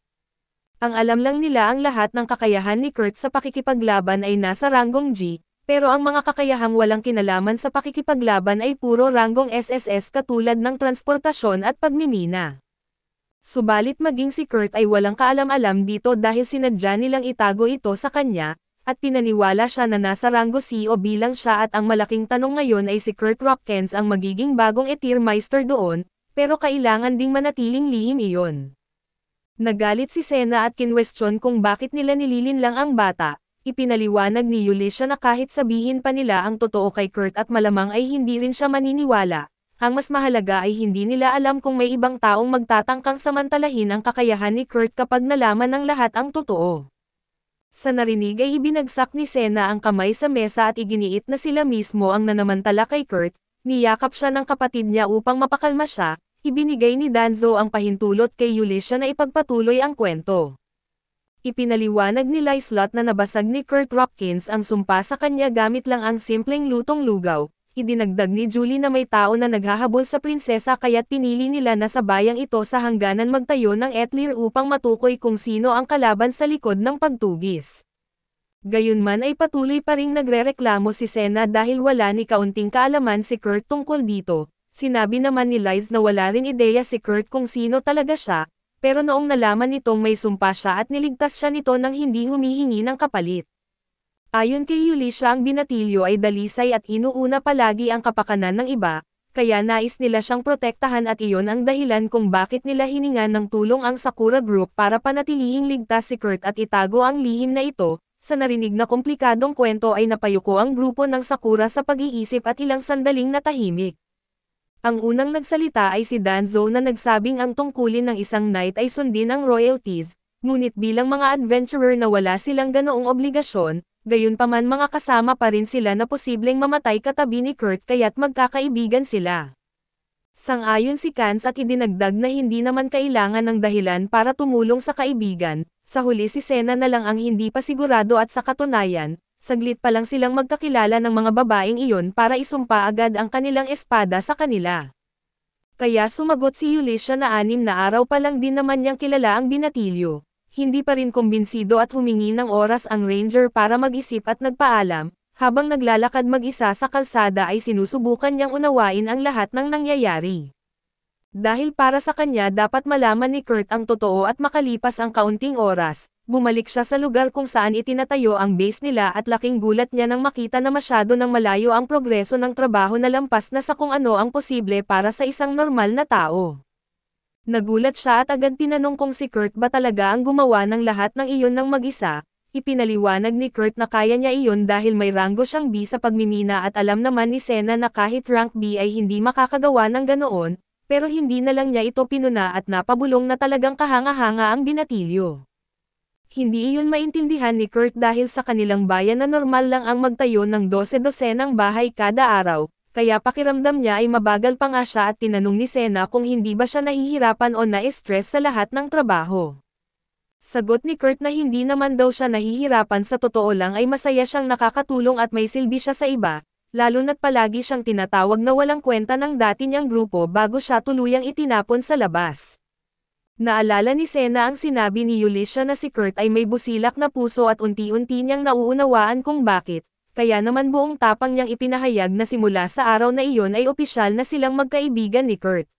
Ang alam lang nila ang lahat ng kakayahan ni Kurt sa pakikipaglaban ay nasa ranggong G, pero ang mga kakayahang walang kinalaman sa pakikipaglaban ay puro ranggong SSS katulad ng transportasyon at pagmimina. Subalit maging si Kurt ay walang kaalam-alam dito dahil sinadya nilang itago ito sa kanya, at pinaniwala siya na nasa ranggo C o bilang siya at ang malaking tanong ngayon ay si Kurt Hopkins ang magiging bagong Etirmeister doon, pero kailangan ding manatiling lihim iyon. Nagalit si Sena at kinwestiyon kung bakit nila nililin lang ang bata. Ipinaliwanag ni Yulisha na kahit sabihin pa nila ang totoo kay Kurt at malamang ay hindi rin siya maniniwala, ang mas mahalaga ay hindi nila alam kung may ibang taong magtatangkang samantalahin ang kakayahan ni Kurt kapag nalaman ng lahat ang totoo. Sa narinig ay ibinagsak ni Sena ang kamay sa mesa at iginiit na sila mismo ang nanamantala kay Kurt, niyakap siya ng kapatid niya upang mapakalma siya, ibinigay ni Danzo ang pahintulot kay Yulisha na ipagpatuloy ang kwento. Ipinaliwanag ni Lizelot na nabasag ni Kurt Hopkins ang sumpa sa kanya gamit lang ang simpleng lutong lugaw. Idinagdag ni Julie na may tao na naghahabol sa prinsesa kaya't pinili nila na sa bayang ito sa hangganan magtayo ng Etlir upang matukoy kung sino ang kalaban sa likod ng pagtugis. Gayunman ay patuloy pa ring nagrereklamo si Sena dahil wala ni kaunting kaalaman si Kurt tungkol dito. Sinabi naman ni Liz na wala rin ideya si Kurt kung sino talaga siya, pero noong nalaman nitong may sumpa siya at niligtas siya nito nang hindi humihingi ng kapalit. Ayon kay Yulisha ang binatilyo ay dalisay at inuuna palagi ang kapakanan ng iba, kaya nais nila siyang protektahan at iyon ang dahilan kung bakit nila hiningan ng tulong ang Sakura Group para panatilihing ligtas si Kurt at itago ang lihim na ito. Sa narinig na komplikadong kwento ay napayuko ang grupo ng Sakura sa pag-iisip at ilang sandaling natahimik. Ang unang nagsalita ay si Danzo na nagsabing ang tungkulin ng isang knight ay sundin ang royalties, ngunit bilang mga adventurer na wala silang ganoong obligasyon, gayunpaman mga kasama pa rin sila na posibleng mamatay katabi ni Kurt kaya't magkakaibigan sila. Sang-ayon si Kans at idinagdag na hindi naman kailangan ng dahilan para tumulong sa kaibigan, sa huli si Sena na lang ang hindi pa sigurado at sa katunayan, saglit pa lang silang magkakilala ng mga babaeng iyon para isumpa agad ang kanilang espada sa kanila. Kaya sumagot si Yulisha na 6 na araw pa lang din naman niyang kilala ang binatilyo. Hindi pa rin kumbinsido at humingi ng oras ang ranger para mag-isip at nagpaalam, habang naglalakad mag-isa sa kalsada ay sinusubukan niyang unawain ang lahat ng nangyayari. Dahil para sa kanya dapat malaman ni Kurt ang totoo at makalipas ang kaunting oras, Bumalik siya sa lugar kung saan itinatayo ang base nila at laking gulat niya nang makita na masyado ng malayo ang progreso ng trabaho na lampas na sa kung ano ang posible para sa isang normal na tao. Nagulat siya at agad tinanong kung si Kurt ba talaga ang gumawa ng lahat ng iyon ng mag-isa. Ipinaliwanag ni Kurt na kaya niya iyon dahil may ranggo siyang B sa pagmimina at alam naman ni Sena na kahit rank B ay hindi makakagawa ng ganoon, pero hindi na lang niya ito pinuna at napabulong na talagang kahanga-hanga ang binatilyo. Hindi iyon maintindihan ni Kurt dahil sa kanilang bayan na normal lang ang magtayo ng 12-dosenang bahay kada araw, kaya pakiramdam niya ay mabagal pa nga siya at tinanong ni Sena kung hindi ba siya nahihirapan o na-stress sa lahat ng trabaho. Sagot ni Kurt na hindi naman daw siya nahihirapan, sa totoo lang ay masaya siyang nakakatulong at may silbi siya sa iba, lalo na't palagi siyang tinatawag na walang kwenta ng dati niyang grupo bago siya tuluyang itinapon sa labas. Naalala ni Sena ang sinabi ni Yulisha na si Kurt ay may busilak na puso at unti-unti niyang nauunawaan kung bakit, kaya naman buong tapang niyang ipinahayag na simula sa araw na iyon ay opisyal na silang magkaibigan ni Kurt.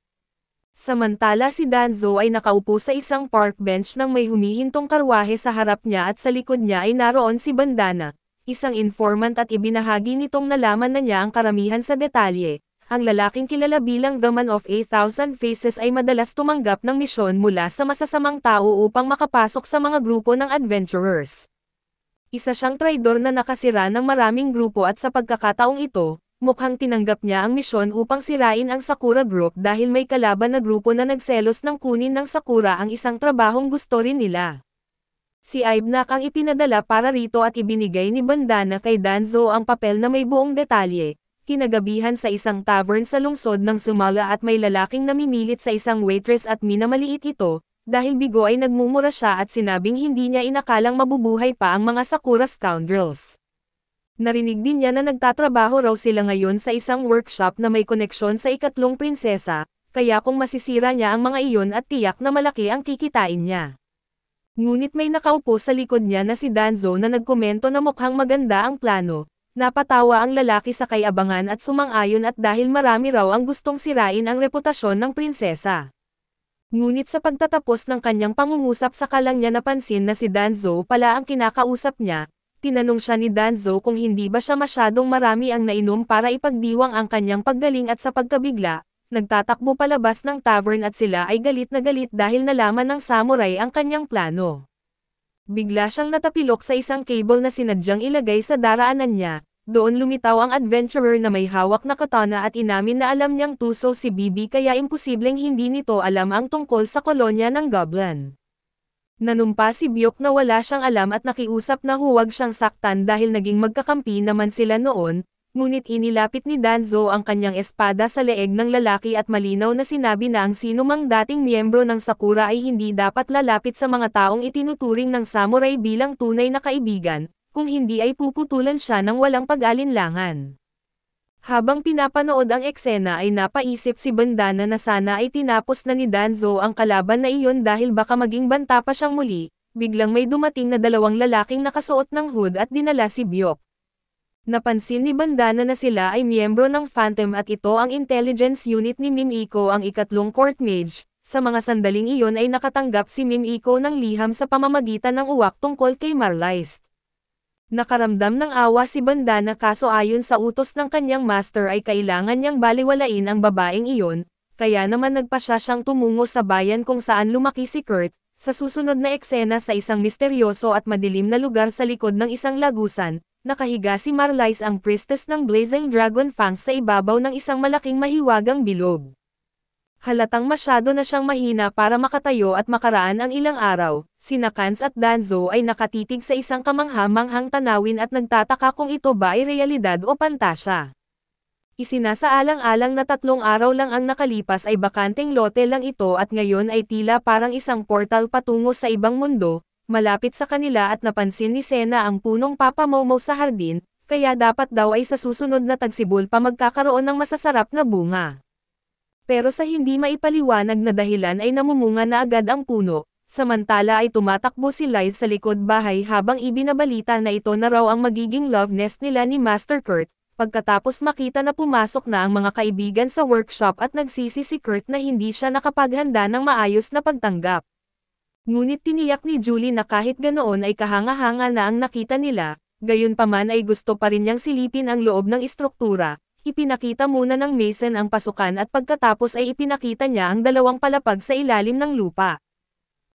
Samantala si Danzo ay nakaupo sa isang park bench nang may humihintong karwahe sa harap niya at sa likod niya ay naroon si Bandana, isang informant, at ibinahagi nitong nalaman na niya ang karamihan sa detalye. Ang lalaking kilala bilang The Man of 8,000 Faces ay madalas tumanggap ng misyon mula sa masasamang tao upang makapasok sa mga grupo ng adventurers. Isa siyang traidor na nakasira ng maraming grupo at sa pagkakataong ito, mukhang tinanggap niya ang misyon upang sirain ang Sakura Group dahil may kalaban na grupo na nagselos ng kunin ng Sakura ang isang trabahong gusto rin nila. Si Ibnak ang ipinadala para rito at ibinigay ni Bandana kay Danzo ang papel na may buong detalye. Kinagabihan sa isang tavern sa lungsod ng Sumala at may lalaking namimilit sa isang waitress at minamaliit ito, dahil bigo ay nagmumura siya at sinabing hindi niya inakalang mabubuhay pa ang mga Sakura scoundrels. Narinig din niya na nagtatrabaho raw sila ngayon sa isang workshop na may koneksyon sa ikatlong prinsesa, kaya kung masisira niya ang mga iyon at tiyak na malaki ang kikitain niya. Ngunit may nakaupo sa likod niya na si Danzo na nagkomento na mukhang maganda ang plano. Napatawa ang lalaki sa kay-abangan at sumang-ayon at dahil marami raw ang gustong sirain ang reputasyon ng prinsesa. Ngunit sa pagtatapos ng kanyang pangungusap saka lang niya napansin na si Danzo pala ang kinakausap niya. Tinanong siya ni Danzo kung hindi ba siya masyadong marami ang nainom para ipagdiwang ang kanyang paggaling, at sa pagkabigla, nagtatakbo palabas ng tavern at sila ay galit na galit dahil nalaman ng samurai ang kanyang plano. Bigla siyang natapilok sa isang cable na sinadyang ilagay sa daraanan niya. Doon lumitaw ang adventurer na may hawak na katana at inamin na alam niyang tuso si Bibi kaya imposibleng hindi nito alam ang tungkol sa kolonya ng Goblin. Nanumpa si Byok na wala siyang alam at nakiusap na huwag siyang saktan dahil naging magkakampi naman sila noon, ngunit inilapit ni Danzo ang kanyang espada sa leeg ng lalaki at malinaw na sinabi na ang sinumang dating miyembro ng Sakura ay hindi dapat lalapit sa mga taong itinuturing ng samurai bilang tunay na kaibigan, kung hindi ay puputulan siya ng walang pag-alinlangan. Habang pinapanood ang eksena ay napaisip si Bandana na sana ay tinapos na ni Danzo ang kalaban na iyon dahil baka maging banta pa siyang muli. Biglang may dumating na dalawang lalaking nakasuot ng hood at dinala si Byok. Napansin ni Bandana na sila ay miyembro ng Phantom at ito ang intelligence unit ni Mimiko, ang ikatlong court mage. Sa mga sandaling iyon ay nakatanggap si Mimiko ng liham sa pamamagitan ng uwak tungkol kay Marlies. Nakaramdam ng awa si Bandana kaso ayon sa utos ng kanyang master ay kailangan niyang baliwalain ang babaeng iyon, kaya naman nagpasya siyang tumungo sa bayan kung saan lumaki si Kurt. Sa susunod na eksena sa isang misteryoso at madilim na lugar sa likod ng isang lagusan, nakahiga si Marlies, ang priestess ng Blazing Dragon Fangs, sa ibabaw ng isang malaking mahiwagang bilog. Halatang masyado na siyang mahina para makatayo at makaraan ang ilang araw. Sina Kans at Danzo ay nakatitig sa isang kamangha-manghang tanawin at nagtataka kung ito ba ay realidad o pantasya. Isinasaalang-alang na 3 araw lang ang nakalipas ay bakanteng lote lang ito at ngayon ay tila parang isang portal patungo sa ibang mundo. Malapit sa kanila at napansin ni Sena ang punong papamomo sa hardin, kaya dapat daw ay sa susunod na tagsibol pa magkakaroon ng masasarap na bunga. Pero sa hindi maipaliwanag na dahilan ay namumunga na agad ang puno, samantala ay tumatakbo si Liz sa likod bahay habang ibinabalita na ito na raw ang magiging love nest nila ni Master Kurt, pagkatapos makita na pumasok na ang mga kaibigan sa workshop at nagsisi si Kurt na hindi siya nakapaghanda ng maayos na pagtanggap. Ngunit tiniyak ni Julie na kahit ganoon ay kahanga-hanga na ang nakita nila, gayunpaman ay gusto pa rin niyang silipin ang loob ng istruktura. Ipinakita muna ng Mason ang pasukan at pagkatapos ay ipinakita niya ang dalawang palapag sa ilalim ng lupa.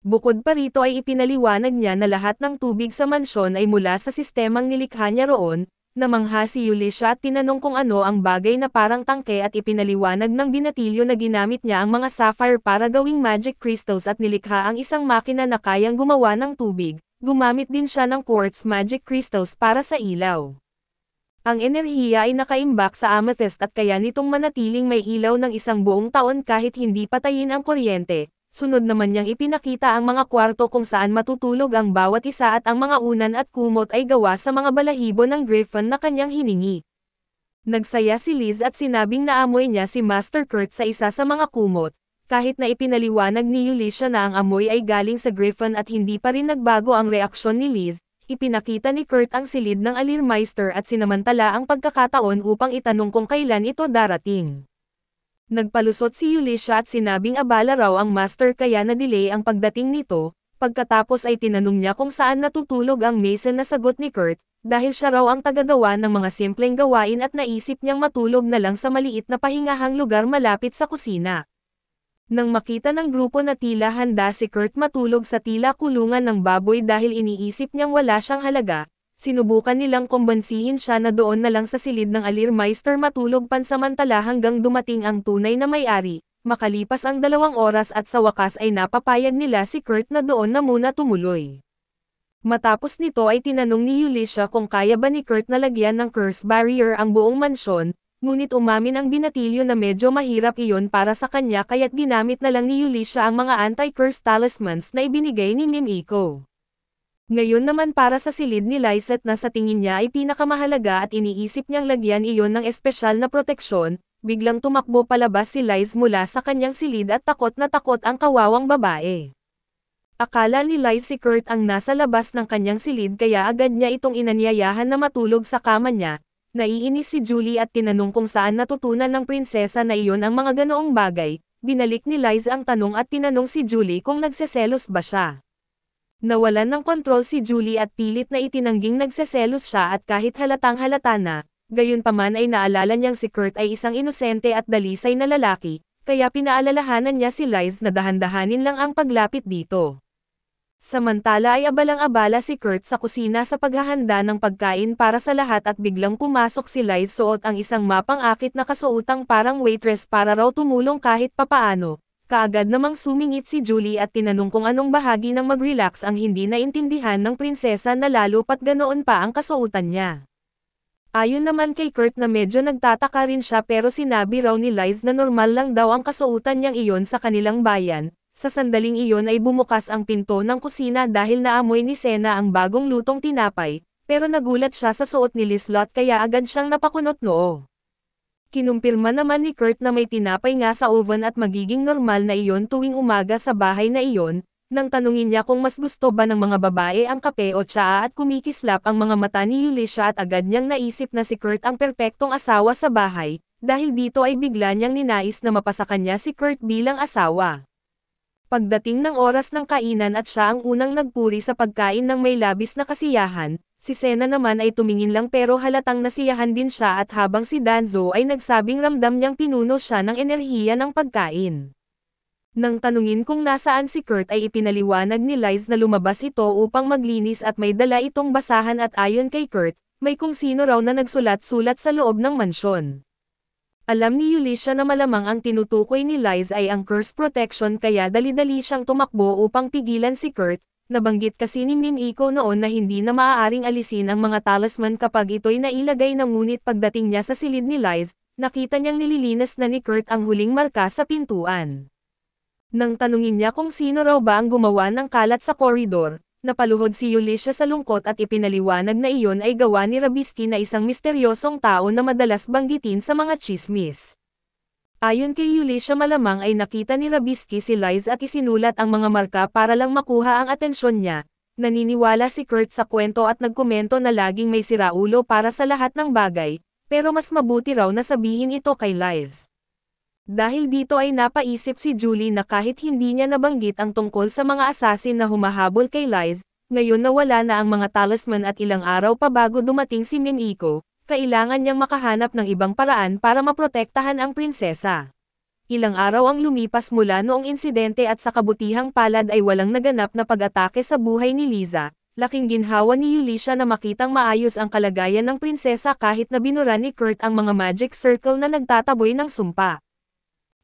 Bukod pa rito ay ipinaliwanag niya na lahat ng tubig sa mansyon ay mula sa sistemang nilikha niya roon. Namangha si Yulisha at tinanong kung ano ang bagay na parang tangke at ipinaliwanag ng binatilyo na ginamit niya ang mga sapphire para gawing magic crystals at nilikha ang isang makina na kayang gumawa ng tubig. Gumamit din siya ng quartz magic crystals para sa ilaw. Ang enerhiya ay nakaimbak sa amethyst at kaya nitong manatiling may ilaw ng isang buong taon kahit hindi patayin ang kuryente. Sunod naman niyang ipinakita ang mga kwarto kung saan matutulog ang bawat isa at ang mga unan at kumot ay gawa sa mga balahibo ng griffon na kanyang hiningi. Nagsaya si Liz at sinabing naamoy niya si Master Kurt sa isa sa mga kumot, kahit na ipinaliwanag ni Yulisha na ang amoy ay galing sa griffon at hindi pa rin nagbago ang reaksyon ni Liz. Ipinakita ni Kurt ang silid ng Alluremeister at sinamantala ang pagkakataon upang itanong kung kailan ito darating. Nagpalusot si Yulisha at sinabing abala raw ang master kaya na-delay ang pagdating nito, pagkatapos ay tinanong niya kung saan natutulog ang Mason na sagot ni Kurt, dahil siya raw ang tagagawa ng mga simpleng gawain at naisip niyang matulog na lang sa maliit na pahingahang lugar malapit sa kusina. Nang makita ng grupo na tila handa si Kurt matulog sa tila kulungan ng baboy dahil iniisip niyang wala siyang halaga, sinubukan nilang kumbansihin siya na doon na lang sa silid ng Alluremeister matulog pansamantala hanggang dumating ang tunay na may-ari. Makalipas ang 2 oras at sa wakas ay napapayag nila si Kurt na doon na muna tumuloy. Matapos nito ay tinanong ni Yulisha kung kaya ba ni Kurt na lagyan ng curse barrier ang buong mansyon, ngunit umamin ang binatilyo na medyo mahirap iyon para sa kanya kaya't ginamit na lang ni Yulisha ang mga anti-curse talismans na ibinigay ni Mimiko. Ngayon naman para sa silid ni Lysette na sa tingin niya ay pinakamahalaga at iniisip niyang lagyan iyon ng espesyal na proteksyon, biglang tumakbo palabas si Liz mula sa kanyang silid at takot na takot ang kawawang babae. Akala ni Liz si Kurt ang nasa labas ng kanyang silid kaya agad niya itong inanyayahan na matulog sa kama niya. Naiinis si Julie at tinanong kung saan natutunan ng prinsesa na iyon ang mga ganoong bagay. Binalik ni Liz ang tanong at tinanong si Julie kung nagseselos ba siya. Nawalan ng kontrol si Julie at pilit na itinangging nagseselos siya at kahit halatang halata na, gayunpaman ay naalala niyang si Kurt ay isang inosente at dalisay na lalaki, kaya pinaalalahanan niya si Liz na dahan-dahanin lang ang paglapit dito. Samantala ay abalang-abala si Kurt sa kusina sa paghahanda ng pagkain para sa lahat at biglang pumasok si Liz suot ang isang mapang-akit na kasuotang parang waitress para raw tumulong kahit papaano. Kaagad namang sumingit si Julie at tinanong kung anong bahagi ng mag-relax ang hindi naintindihan ng prinsesa na lalo pat ganoon pa ang kasuotan niya. Ayon naman kay Kurt na medyo nagtataka rin siya pero sinabi raw ni Liz na normal lang daw ang kasuotan niyang iyon sa kanilang bayan. Sa sandaling iyon ay bumukas ang pinto ng kusina dahil naamoy ni Sena ang bagong lutong tinapay, pero nagulat siya sa suot ni Lislot kaya agad siyang napakunot noo. Kinumpirma naman ni Kurt na may tinapay nga sa oven at magiging normal na iyon tuwing umaga sa bahay na iyon, nang tanungin niya kung mas gusto ba ng mga babae ang kape o tsaa at kumikislap ang mga mata ni Yulisha at agad niyang naisip na si Kurt ang perpektong asawa sa bahay, dahil dito ay bigla niyang ninais na mapasa kanya si Kurt bilang asawa. Pagdating ng oras ng kainan at siya ang unang nagpuri sa pagkain ng may labis na kasiyahan, si Sena naman ay tumingin lang pero halatang nasiyahan din siya at habang si Danzo ay nagsabing ramdam niyang pinuno siya ng enerhiya ng pagkain. Nang tanungin kung nasaan si Kurt ay ipinaliwanag ni Liz na lumabas ito upang maglinis at may dala itong basahan at ayon kay Kurt, may kung sino raw na nagsulat-sulat sa loob ng mansyon. Alam ni Yulisha na malamang ang tinutukoy ni Liz ay ang curse protection kaya dali-dali siyang tumakbo upang pigilan si Kurt. Nabanggit kasi ni Mimiko noon na hindi na maaaring alisin ang mga talisman kapag ito'y nailagay na ngunit pagdating niya sa silid ni Liz, nakita niyang nililinas na ni Kurt ang huling marka sa pintuan. Nang tanungin niya kung sino raw ba ang gumawa ng kalat sa koridor, napaluhod si Yulisha sa lungkot at ipinaliwanag na iyon ay gawa ni Rabisky na isang misteryosong tao na madalas banggitin sa mga tsismis. Ayon kay Yulisha malamang ay nakita ni Rabisky si Liz at isinulat ang mga marka para lang makuha ang atensyon niya. Naniniwala si Kurt sa kwento at nagkomento na laging may siraulo para sa lahat ng bagay, pero mas mabuti raw na sabihin ito kay Liz. Dahil dito ay napaisip si Julie na kahit hindi niya nabanggit ang tungkol sa mga assassin na humahabol kay Liz, ngayon na wala na ang mga talisman at ilang araw pa bago dumating si Mimiko, kailangan niyang makahanap ng ibang paraan para maprotektahan ang prinsesa. Ilang araw ang lumipas mula noong insidente at sa kabutihang palad ay walang naganap na pag-atake sa buhay ni Liza. Laking ginhawa ni Yulisha na makitang maayos ang kalagayan ng prinsesa kahit na binura ni Kurt ang mga magic circle na nagtataboy ng sumpa.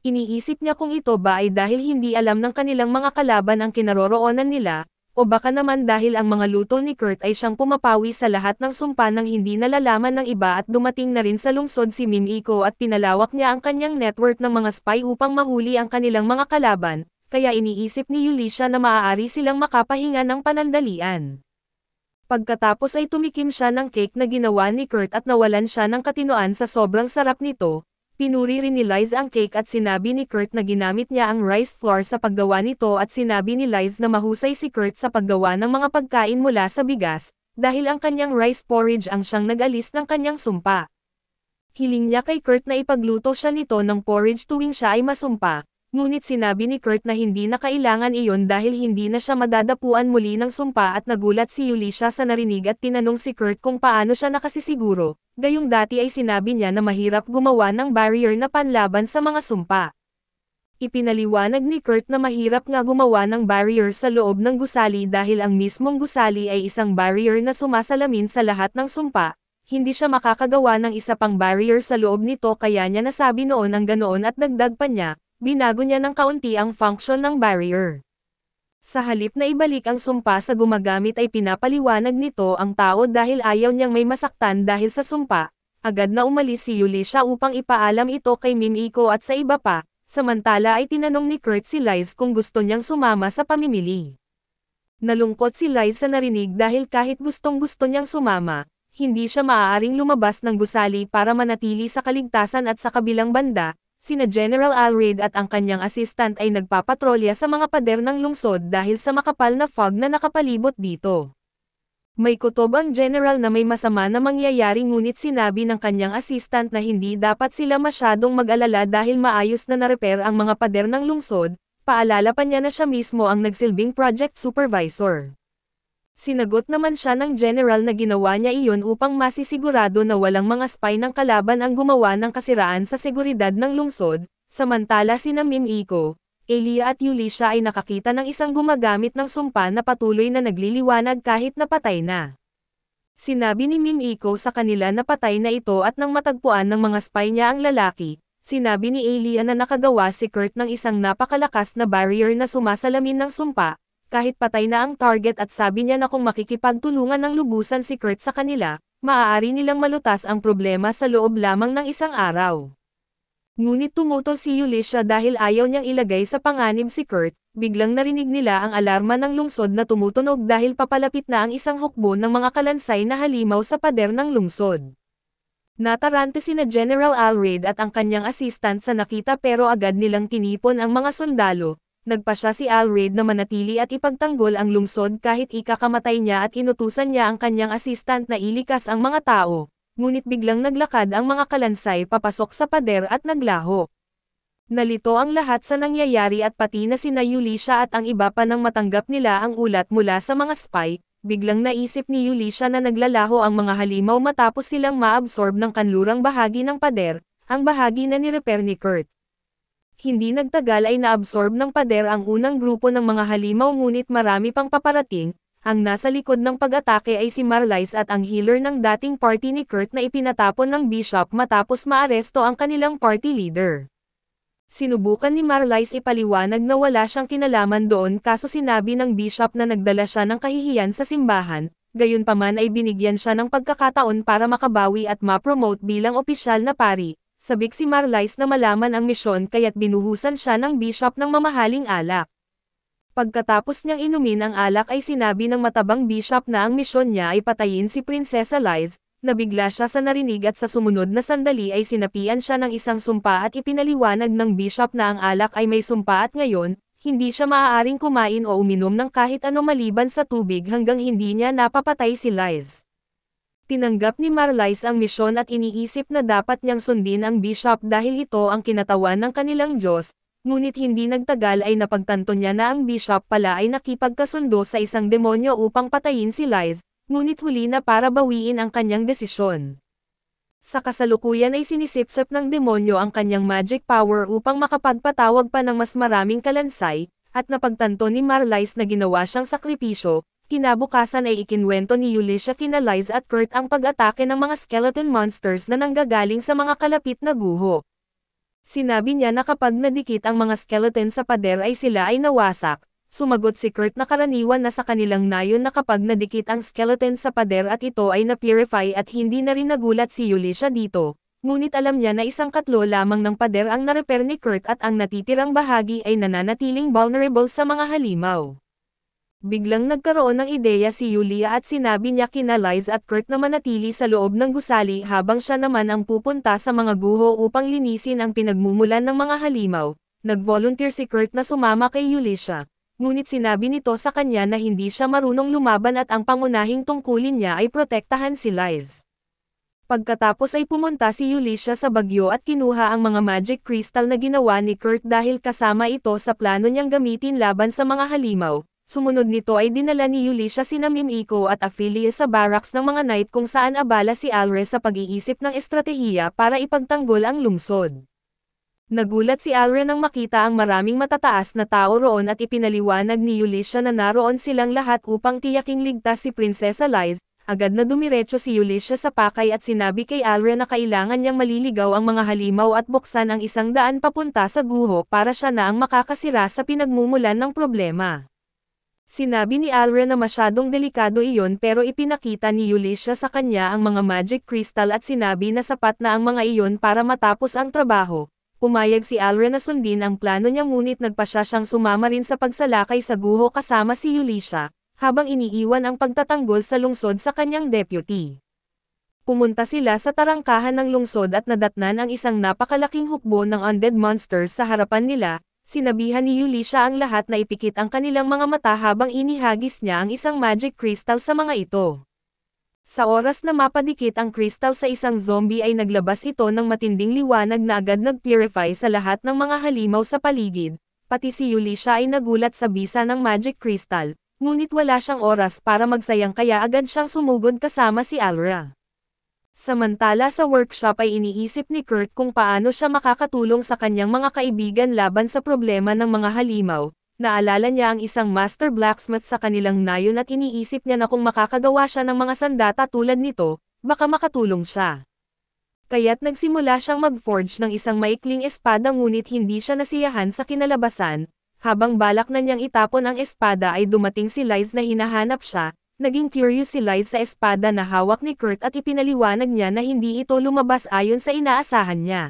Iniisip niya kung ito ba ay dahil hindi alam ng kanilang mga kalaban ang kinaroroonan nila, o baka naman dahil ang mga luto ni Kurt ay siyang pumapawi sa lahat ng sumpa nang hindi nalalaman ng iba at dumating na rin sa lungsod si Mimiko at pinalawak niya ang kanyang network ng mga spy upang mahuli ang kanilang mga kalaban, kaya iniisip ni Yulisha na maaari silang makapahinga ng panandalian. Pagkatapos ay tumikim siya ng cake na ginawa ni Kurt at nawalan siya ng katinoan sa sobrang sarap nito. Pinuri rin ni Liz ang cake at sinabi ni Kurt na ginamit niya ang rice flour sa paggawa nito at sinabi ni Liz na mahusay si Kurt sa paggawa ng mga pagkain mula sa bigas, dahil ang kanyang rice porridge ang siyang nag-alis ng kanyang sumpa. Hiling niya kay Kurt na ipagluto siya nito ng porridge tuwing siya ay masumpa, ngunit sinabi ni Kurt na hindi na kailangan iyon dahil hindi na siya madadapuan muli ng sumpa at nagulat si Yulisha sa narinig at tinanong si Kurt kung paano siya nakasisiguro. Gayong dati ay sinabi niya na mahirap gumawa ng barrier na panlaban sa mga sumpa. Ipinaliwanag ni Kurt na mahirap nga gumawa ng barrier sa loob ng gusali dahil ang mismong gusali ay isang barrier na sumasalamin sa lahat ng sumpa, hindi siya makakagawa ng isa pang barrier sa loob nito kaya niya nasabi noon ang ganoon at dagdag pa niya, binago niya ng kaunti ang function ng barrier. Sa halip na ibalik ang sumpa sa gumagamit ay pinapaliwanag nito ang tao dahil ayaw niyang may masaktan dahil sa sumpa, agad na umalis si Yulisha upang ipaalam ito kay Mimiko at sa iba pa, samantala ay tinanong ni Kurt si Liz kung gusto niyang sumama sa pamimili. Nalungkot si Liz sa narinig dahil kahit gustong-gusto niyang sumama, hindi siya maaaring lumabas ng gusali para manatili sa kaligtasan at sa kabilang banda. Sina General Alred at ang kanyang assistant ay nagpapatrolya sa mga pader ng lungsod dahil sa makapal na fog na nakapalibot dito. May kutob ang general na may masama na mangyayari ngunit sinabi ng kanyang assistant na hindi dapat sila masyadong mag-alala dahil maayos na na-repair ang mga pader ng lungsod, paalala pa niya na siya mismo ang nagsilbing project supervisor. Sinagot naman siya ng general na ginawa niya iyon upang masisigurado na walang mga spy ng kalaban ang gumawa ng kasiraan sa seguridad ng lungsod, samantala sina Mimiko, Elia at Yulisha ay nakakita ng isang gumagamit ng sumpa na patuloy na nagliliwanag kahit napatay na. Sinabi ni Mimiko sa kanila na patay na ito at nang matagpuan ng mga spy niya ang lalaki, sinabi ni Elia na nakagawa si Kurt ng isang napakalakas na barrier na sumasalamin ng sumpa, kahit patay na ang target at sabi niya na kung makikipagtulungan ng lubusan si Kurt sa kanila, maaari nilang malutas ang problema sa loob lamang ng isang araw. Ngunit tumutol si Yulisha dahil ayaw niyang ilagay sa panganib si Kurt, biglang narinig nila ang alarma ng lungsod na tumutunog dahil papalapit na ang isang hukbo ng mga kalansay na halimaw sa pader ng lungsod. Natarante sina General Alred at ang kanyang assistant sa nakita pero agad nilang tinipon ang mga sundalo. Nagpasya si Alred na manatili at ipagtanggol ang lungsod kahit ikakamatay niya at inutusan niya ang kanyang assistant na ilikas ang mga tao, ngunit biglang naglakad ang mga kalansay papasok sa pader at naglaho. Nalito ang lahat sa nangyayari at pati na sina Yulisha at ang iba pa nang matanggap nila ang ulat mula sa mga spy, biglang naisip ni Yulisha na naglalaho ang mga halimaw matapos silang maabsorb ng kanlurang bahagi ng pader, ang bahagi na ni-repair ni Kurt. Hindi nagtagal ay naabsorb ng pader ang unang grupo ng mga halimaw ngunit marami pang paparating, ang nasa likod ng pag-atake ay si Marlies at ang healer ng dating party ni Kurt na ipinatapon ng bishop matapos maaresto ang kanilang party leader. Sinubukan ni Marlies ipaliwanag na wala siyang kinalaman doon kaso sinabi ng bishop na nagdala siya ng kahihiyan sa simbahan, gayunpaman ay binigyan siya ng pagkakataon para makabawi at ma-promote bilang opisyal na pari. Sabik si Marlies na malaman ang misyon kaya't binuhusan siya ng bishop ng mamahaling alak. Pagkatapos niyang inumin ang alak ay sinabi ng matabang bishop na ang misyon niya ay patayin si Prinsesa Liz, nabigla siya sa narinig at sa sumunod na sandali ay sinapian siya ng isang sumpa at ipinaliwanag ng bishop na ang alak ay may sumpa at ngayon, hindi siya maaaring kumain o uminom ng kahit ano maliban sa tubig hanggang hindi niya napapatay si Liz. Tinanggap ni Marlies ang misyon at iniisip na dapat niyang sundin ang bishop dahil ito ang kinatawan ng kanilang Diyos, ngunit hindi nagtagal ay napagtanto niya na ang bishop pala ay nakipagkasundo sa isang demonyo upang patayin si Lies, ngunit huli na para bawiin ang kanyang desisyon. Sa kasalukuyan ay sinisipsip ng demonyo ang kanyang magic power upang makapagpatawag pa ng mas maraming kalansay, at napagtanto ni Marlies na ginawa siyang sakripisyo. Kinabukasan ay ikinwento ni Yulisha kina Lies at Kurt ang pag-atake ng mga skeleton monsters na nanggagaling sa mga kalapit na guho. Sinabi niya na kapag nadikit ang mga skeleton sa pader ay sila ay nawasak. Sumagot si Kurt na karaniwan na sa kanilang nayon na kapag nadikit ang skeleton sa pader at ito ay na-purify at hindi na rin nagulat si Yulisha dito. Ngunit alam niya na isang katlo lamang ng pader ang na-repair ni Kurt at ang natitirang bahagi ay nananatiling vulnerable sa mga halimaw. Biglang nagkaroon ng ideya si Yulia at sinabi niya kina Lies at Kurt na manatili sa loob ng gusali habang siya naman ang pupunta sa mga guho upang linisin ang pinagmumulan ng mga halimaw. Nag-volunteer si Kurt na sumama kay Yulisha, ngunit sinabi nito sa kanya na hindi siya marunong lumaban at ang pangunahing tungkulin niya ay protektahan si Lies. Pagkatapos ay pumunta si Yulisha sa bagyo at kinuha ang mga magic crystal na ginawa ni Kurt dahil kasama ito sa plano niyang gamitin laban sa mga halimaw. Sumunod nito ay dinala ni Yulisha sina Mimiko at Ophelia sa barracks ng mga knight kung saan abala si Alre sa pag-iisip ng estratehiya para ipagtanggol ang lungsod. Nagulat si Alre nang makita ang maraming matataas na tao roon at ipinaliwanag ni Yulisha na naroon silang lahat upang tiyaking ligtas si Prinsesa Lies. Agad na dumiretso si Yulisha sa pakay at sinabi kay Alre na kailangan niyang maliligaw ang mga halimaw at buksan ang 100 papunta sa guho para siya na ang makakasira sa pinagmumulan ng problema. Sinabi ni Alre na masyadong delikado iyon pero ipinakita ni Yulisha sa kanya ang mga magic crystal at sinabi na sapat na ang mga iyon para matapos ang trabaho. Pumayag si Alre na sundin ang plano niya ngunit nagpasya siyang sumama rin sa pagsalakay sa guho kasama si Yulisha, habang iniiwan ang pagtatanggol sa lungsod sa kanyang deputy. Pumunta sila sa tarangkahan ng lungsod at nadatnan ang isang napakalaking hukbo ng undead monsters sa harapan nila. Sinabihan ni Yulisha ang lahat na ipikit ang kanilang mga mata habang inihagis niya ang isang magic crystal sa mga ito. Sa oras na mapadikit ang crystal sa isang zombie ay naglabas ito ng matinding liwanag na agad nag-purify sa lahat ng mga halimaw sa paligid, pati si Yulisha ay nagulat sa bisa ng magic crystal, ngunit wala siyang oras para magsayang kaya agad siyang sumugod kasama si Alra. Samantala sa workshop ay iniisip ni Kurt kung paano siya makakatulong sa kanyang mga kaibigan laban sa problema ng mga halimaw. Naalala niya ang isang master blacksmith sa kanilang nayon at iniisip niya na kung makakagawa siya ng mga sandata tulad nito, baka makatulong siya. Kaya't nagsimula siyang mag-forge ng isang maikling espada ngunit hindi siya nasiyahan sa kinalabasan. Habang balak na niyang itapon ang espada ay dumating si Lies na hinahanap siya. Naging curious si Lies sa espada na hawak ni Kurt at ipinaliwanag niya na hindi ito lumabas ayon sa inaasahan niya.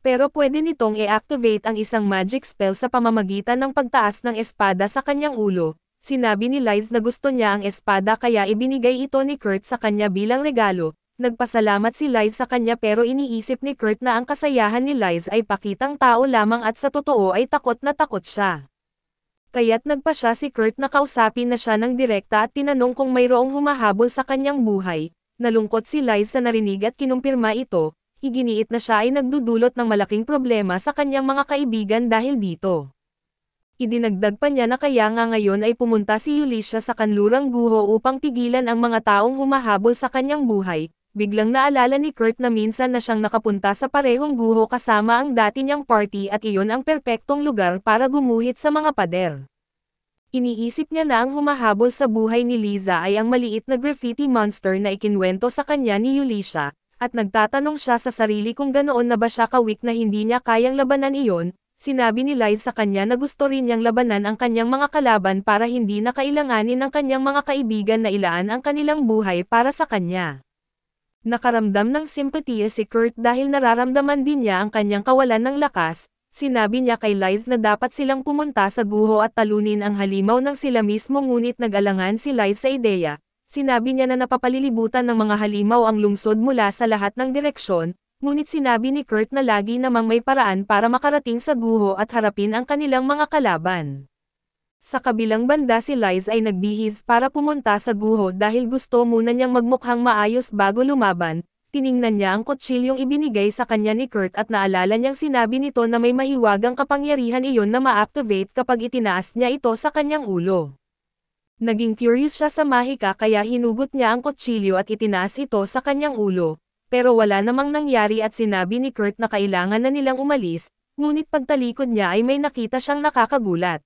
Pero pwede nitong i-activate ang isang magic spell sa pamamagitan ng pagtaas ng espada sa kanyang ulo. Sinabi ni Lies na gusto niya ang espada kaya ibinigay ito ni Kurt sa kanya bilang regalo. Nagpasalamat si Lies sa kanya pero iniisip ni Kurt na ang kasayahan ni Lies ay pakitang tao lamang at sa totoo ay takot na takot siya. Kaya't nagpa siya si Kurt na kausapin na siya ng direkta at tinanong kung mayroong humahabol sa kanyang buhay. Nalungkot si Lies sa narinig at kinumpirma ito, iginiit na siya ay nagdudulot ng malaking problema sa kanyang mga kaibigan dahil dito. Idinagdag pa niya na kaya nga ngayon ay pumunta si Yulisha sa kanlurang guho upang pigilan ang mga taong humahabol sa kanyang buhay. Biglang naalala ni Kurt na minsan na siyang nakapunta sa parehong guho kasama ang dati niyang party at iyon ang perpektong lugar para gumuhit sa mga pader. Iniisip niya na ang humahabol sa buhay ni Liza ay ang maliit na graffiti monster na ikinwento sa kanya ni Yulisha, at nagtatanong siya sa sarili kung ganoon na ba siya ka-weak na hindi niya kayang labanan iyon. Sinabi ni Liza sa kanya na gusto rin niyang labanan ang kanyang mga kalaban para hindi na kailanganin ng kanyang mga kaibigan na ilaan ang kanilang buhay para sa kanya. Nakaramdam ng simpatiya si Kurt dahil nararamdaman din niya ang kanyang kawalan ng lakas. Sinabi niya kay Lies na dapat silang pumunta sa guho at talunin ang halimaw ng sila mismo ngunit nag-alangan si Lies sa ideya. Sinabi niya na napapalilibutan ng mga halimaw ang lungsod mula sa lahat ng direksyon, ngunit sinabi ni Kurt na lagi namang may paraan para makarating sa guho at harapin ang kanilang mga kalaban. Sa kabilang banda si Liz ay nagbihis para pumunta sa guho dahil gusto muna niyang magmukhang maayos bago lumaban. Tiningnan niya ang kutsilyong ibinigay sa kanya ni Kurt at naalala niyang sinabi nito na may mahiwagang kapangyarihan iyon na ma-activate kapag itinaas niya ito sa kanyang ulo. Naging curious siya sa mahika kaya hinugot niya ang kutsilyo at itinaas ito sa kanyang ulo. Pero wala namang nangyari at sinabi ni Kurt na kailangan na nilang umalis, ngunit pagtalikod niya ay may nakita siyang nakakagulat.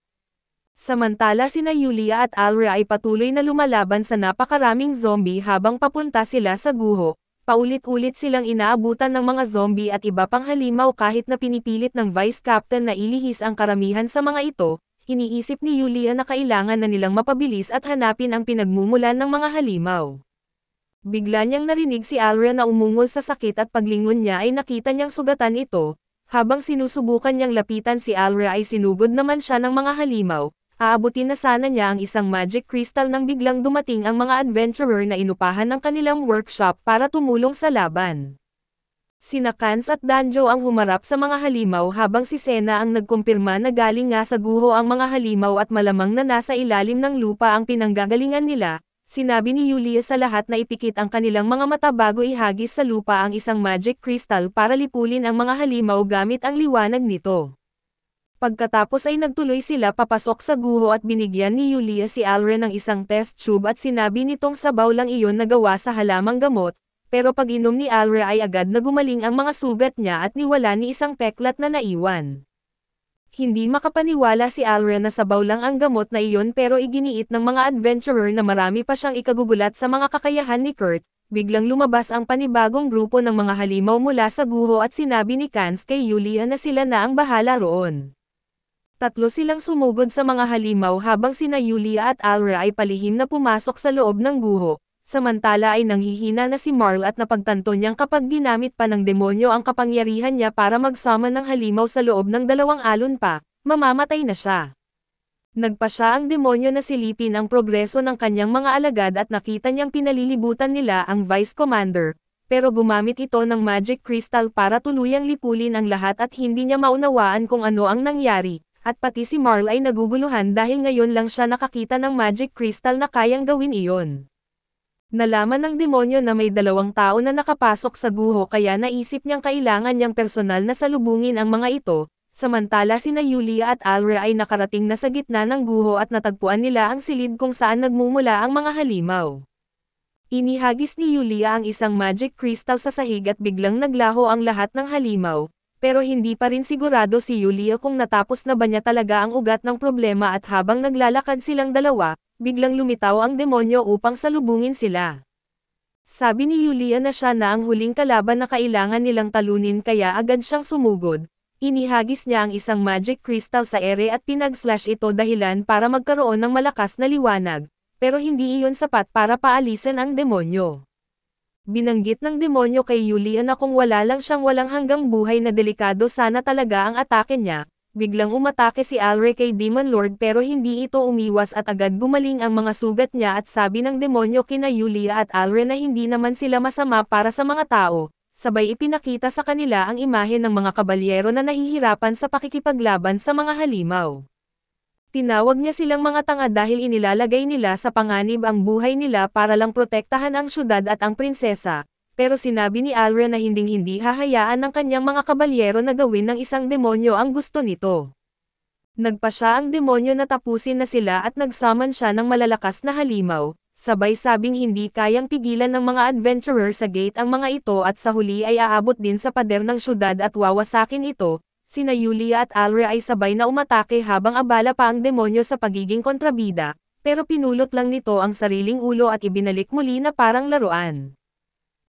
Samantala sina Yulia at Alra ay patuloy na lumalaban sa napakaraming zombie habang papunta sila sa guho. Paulit-ulit silang inaabutan ng mga zombie at iba pang halimaw kahit na pinipilit ng Vice Captain na ilihis ang karamihan sa mga ito, iniisip ni Yulia na kailangan na nilang mapabilis at hanapin ang pinagmumulan ng mga halimaw. Bigla niyang narinig si Alra na umungol sa sakit at paglingon niya ay nakita niyang sugatan ito. Habang sinusubukan niyang lapitan si Alra ay sinugod naman siya ng mga halimaw. Aabutin na sana niya ang isang magic crystal nang biglang dumating ang mga adventurer na inupahan ng kanilang workshop para tumulong sa laban. Sina Kans at Danjo ang humarap sa mga halimaw habang si Sena ang nagkumpirma na galing nga sa guho ang mga halimaw at malamang na nasa ilalim ng lupa ang pinanggagalingan nila. Sinabi ni Yulia sa lahat na ipikit ang kanilang mga mata bago ihagis sa lupa ang isang magic crystal para lipulin ang mga halimaw gamit ang liwanag nito. Pagkatapos ay nagtuloy sila papasok sa guho at binigyan ni Yulia si Alra ng isang test tube at sinabi nitong sabaw lang iyon na gawa sa halamang gamot, pero pag inom ni Alra ay agad na gumaling ang mga sugat niya at niwala ni isang peklat na naiwan. Hindi makapaniwala si Alra na sabaw lang ang gamot na iyon pero iginiit ng mga adventurer na marami pa siyang ikagugulat sa mga kakayahan ni Kurt. Biglang lumabas ang panibagong grupo ng mga halimaw mula sa guho at sinabi ni Kans kay Yulia na sila na ang bahala roon. Tatlo silang sumugod sa mga halimaw habang sina Yulia at Alra ay palihim na pumasok sa loob ng guho. Samantala ay nanghihina na si Marl at napagtanto niyang kapag ginamit pa ng demonyo ang kapangyarihan niya para magsama ng halimaw sa loob ng 2 alon pa, mamamatay na siya. Nagpa siya ang demonyo na silipin ang progreso ng kanyang mga alagad at nakita niyang pinalilibutan nila ang Vice Commander, pero gumamit ito ng magic crystal para tuluyang lipulin ang lahat at hindi niya maunawaan kung ano ang nangyari. At pati si Marl ay naguguluhan dahil ngayon lang siya nakakita ng magic crystal na kayang gawin iyon. Nalaman ng demonyo na may 2 tao na nakapasok sa guho kaya naisip niyang kailangan niyang personal na salubungin ang mga ito, samantala sina Yulia at Alra ay nakarating na sa gitna ng guho at natagpuan nila ang silid kung saan nagmumula ang mga halimaw. Inihagis ni Yulia ang isang magic crystal sa sahig at biglang naglaho ang lahat ng halimaw. Pero hindi pa rin sigurado si Yulia kung natapos na ba niya talaga ang ugat ng problema at habang naglalakad silang dalawa, biglang lumitaw ang demonyo upang salubungin sila. Sabi ni Yulia na siya na ang huling kalaban na kailangan nilang talunin kaya agad siyang sumugod. Inihagis niya ang isang magic crystal sa ere at pinag-slash ito dahilan para magkaroon ng malakas na liwanag, pero hindi iyon sapat para paalisan ang demonyo. Binanggit ng demonyo kay Yulia na kung wala lang siyang walang hanggang buhay na delikado sana talaga ang atake niya. Biglang umatake si Alra kay Demon Lord pero hindi ito umiwas at agad gumaling ang mga sugat niya at sabi ng demonyo kina Yulia at Alra na hindi naman sila masama para sa mga tao. Sabay ipinakita sa kanila ang imahe ng mga kabalyero na nahihirapan sa pakikipaglaban sa mga halimaw. Tinawag niya silang mga tanga dahil inilalagay nila sa panganib ang buhay nila para lang protektahan ang syudad at ang prinsesa, pero sinabi ni Alra na hinding-hindi hahayaan ng kanyang mga kabalyero na gawin ng isang demonyo ang gusto nito. Nagpa siya ang demonyo na tapusin na sila at nagsaman siya ng malalakas na halimaw, sabay sabing hindi kayang pigilan ng mga adventurer sa gate ang mga ito at sa huli ay aabot din sa pader ng syudad at wawasakin ito. Sina Yulia at Alra ay sabay na umatake habang abala pa ang demonyo sa pagiging kontrabida, pero pinulot lang nito ang sariling ulo at ibinalik muli na parang laruan.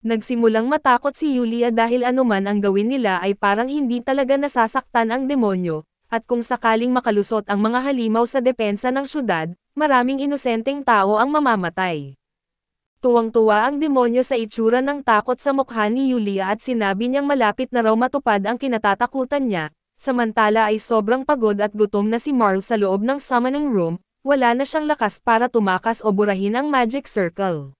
Nagsimulang matakot si Yulia dahil anuman ang gawin nila ay parang hindi talaga nasasaktan ang demonyo, at kung sakaling makalusot ang mga halimaw sa depensa ng syudad, maraming inosenteng tao ang mamamatay. Tuwang-tuwa ang demonyo sa itsura ng takot sa mukha ni Yulia at sinabi niyang malapit na raw matupad ang kinatatakutan niya, samantala ay sobrang pagod at gutom na si Marl sa loob ng summoning room, wala na siyang lakas para tumakas o burahin ang magic circle.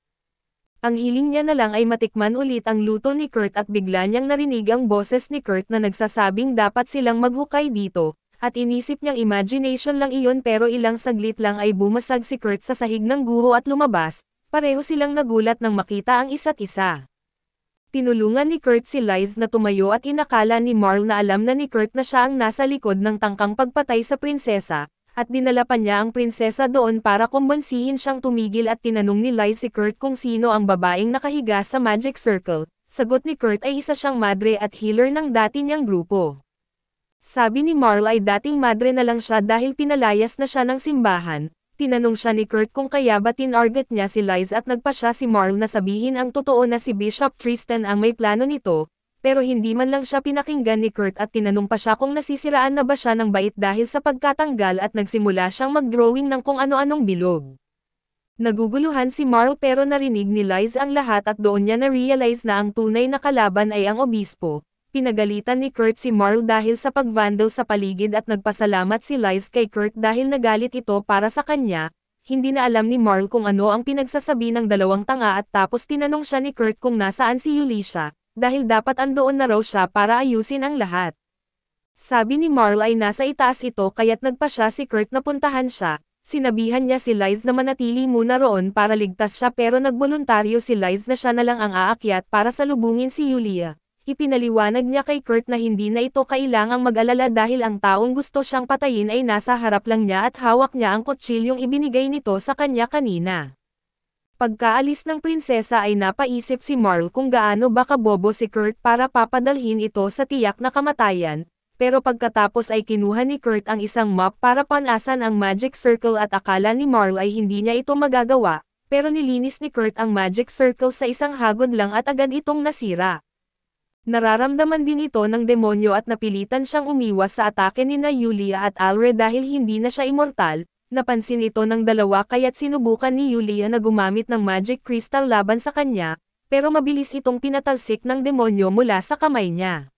Ang hiling niya na lang ay matikman ulit ang luto ni Kurt at bigla niyang narinig ang boses ni Kurt na nagsasabing dapat silang maghukay dito, At inisip niyang imagination lang iyon pero ilang saglit lang ay bumasag si Kurt sa sahig ng guho at lumabas, pareho silang nagulat nang makita ang isa't isa. Tinulungan ni Kurt si Liz na tumayo at inakala ni Marl na alam na ni Kurt na siya ang nasa likod ng tangkang pagpatay sa prinsesa, at dinala pa niya ang prinsesa doon para kumbonsihin siyang tumigil at tinanong ni Liz si Kurt kung sino ang babaeng nakahiga sa Magic Circle. Sagot ni Kurt ay isa siyang madre at healer ng dati niyang grupo. Sabi ni Marl ay dating madre na lang siya dahil pinalayas na siya ng simbahan. Tinanong siya ni Kurt kung kaya ba tinarget niya si Liz at nagpa siya si Marl na sabihin ang totoo na si Bishop Tristan ang may plano nito, pero hindi man lang siya pinakinggan ni Kurt at tinanong pa siya kung nasisiraan na ba siya ng bait dahil sa pagkatanggal at nagsimula siyang mag-drawing ng kung ano-anong bilog. Naguguluhan si Marl pero narinig ni Liz ang lahat at doon niya na-realize na ang tunay na kalaban ay ang obispo. Pinagalitan ni Kurt si Marl dahil sa pagvandal sa paligid at nagpasalamat si Liz kay Kurt dahil nagalit ito para sa kanya. Hindi na alam ni Marl kung ano ang pinagsasabi ng dalawang tanga at tapos tinanong siya ni Kurt kung nasaan si Yulisha, dahil dapat andoon na raw siya para ayusin ang lahat. Sabi ni Marl ay nasa itaas ito kaya't nagpa siya si Kurt na puntahan siya. Sinabihan niya si Liz na manatili muna roon para ligtas siya pero nagboluntaryo si Liz na siya na lang ang aakyat para salubungin si Yulia. Ipinaliwanag niya kay Kurt na hindi na ito kailangang mag-alala dahil ang taong gusto siyang patayin ay nasa harap lang niya at hawak niya ang kutsilyong ibinigay nito sa kanya kanina. Pagkaalis ng prinsesa ay napaisip si Marl kung gaano ba kabobo si Kurt para papadalhin ito sa tiyak na kamatayan, pero pagkatapos ay kinuha ni Kurt ang isang map para panasan ang Magic Circle at akala ni Marl ay hindi niya ito magagawa, pero nilinis ni Kurt ang Magic Circle sa isang hagod lang at agad itong nasira. Nararamdaman din ito ng demonyo at napilitan siyang umiwas sa atake nina Yulia at Alre dahil hindi na siya immortal. Napansin ito ng dalawa kaya't sinubukan ni Yulia na gumamit ng magic crystal laban sa kanya, pero mabilis itong pinatalsik ng demonyo mula sa kamay niya.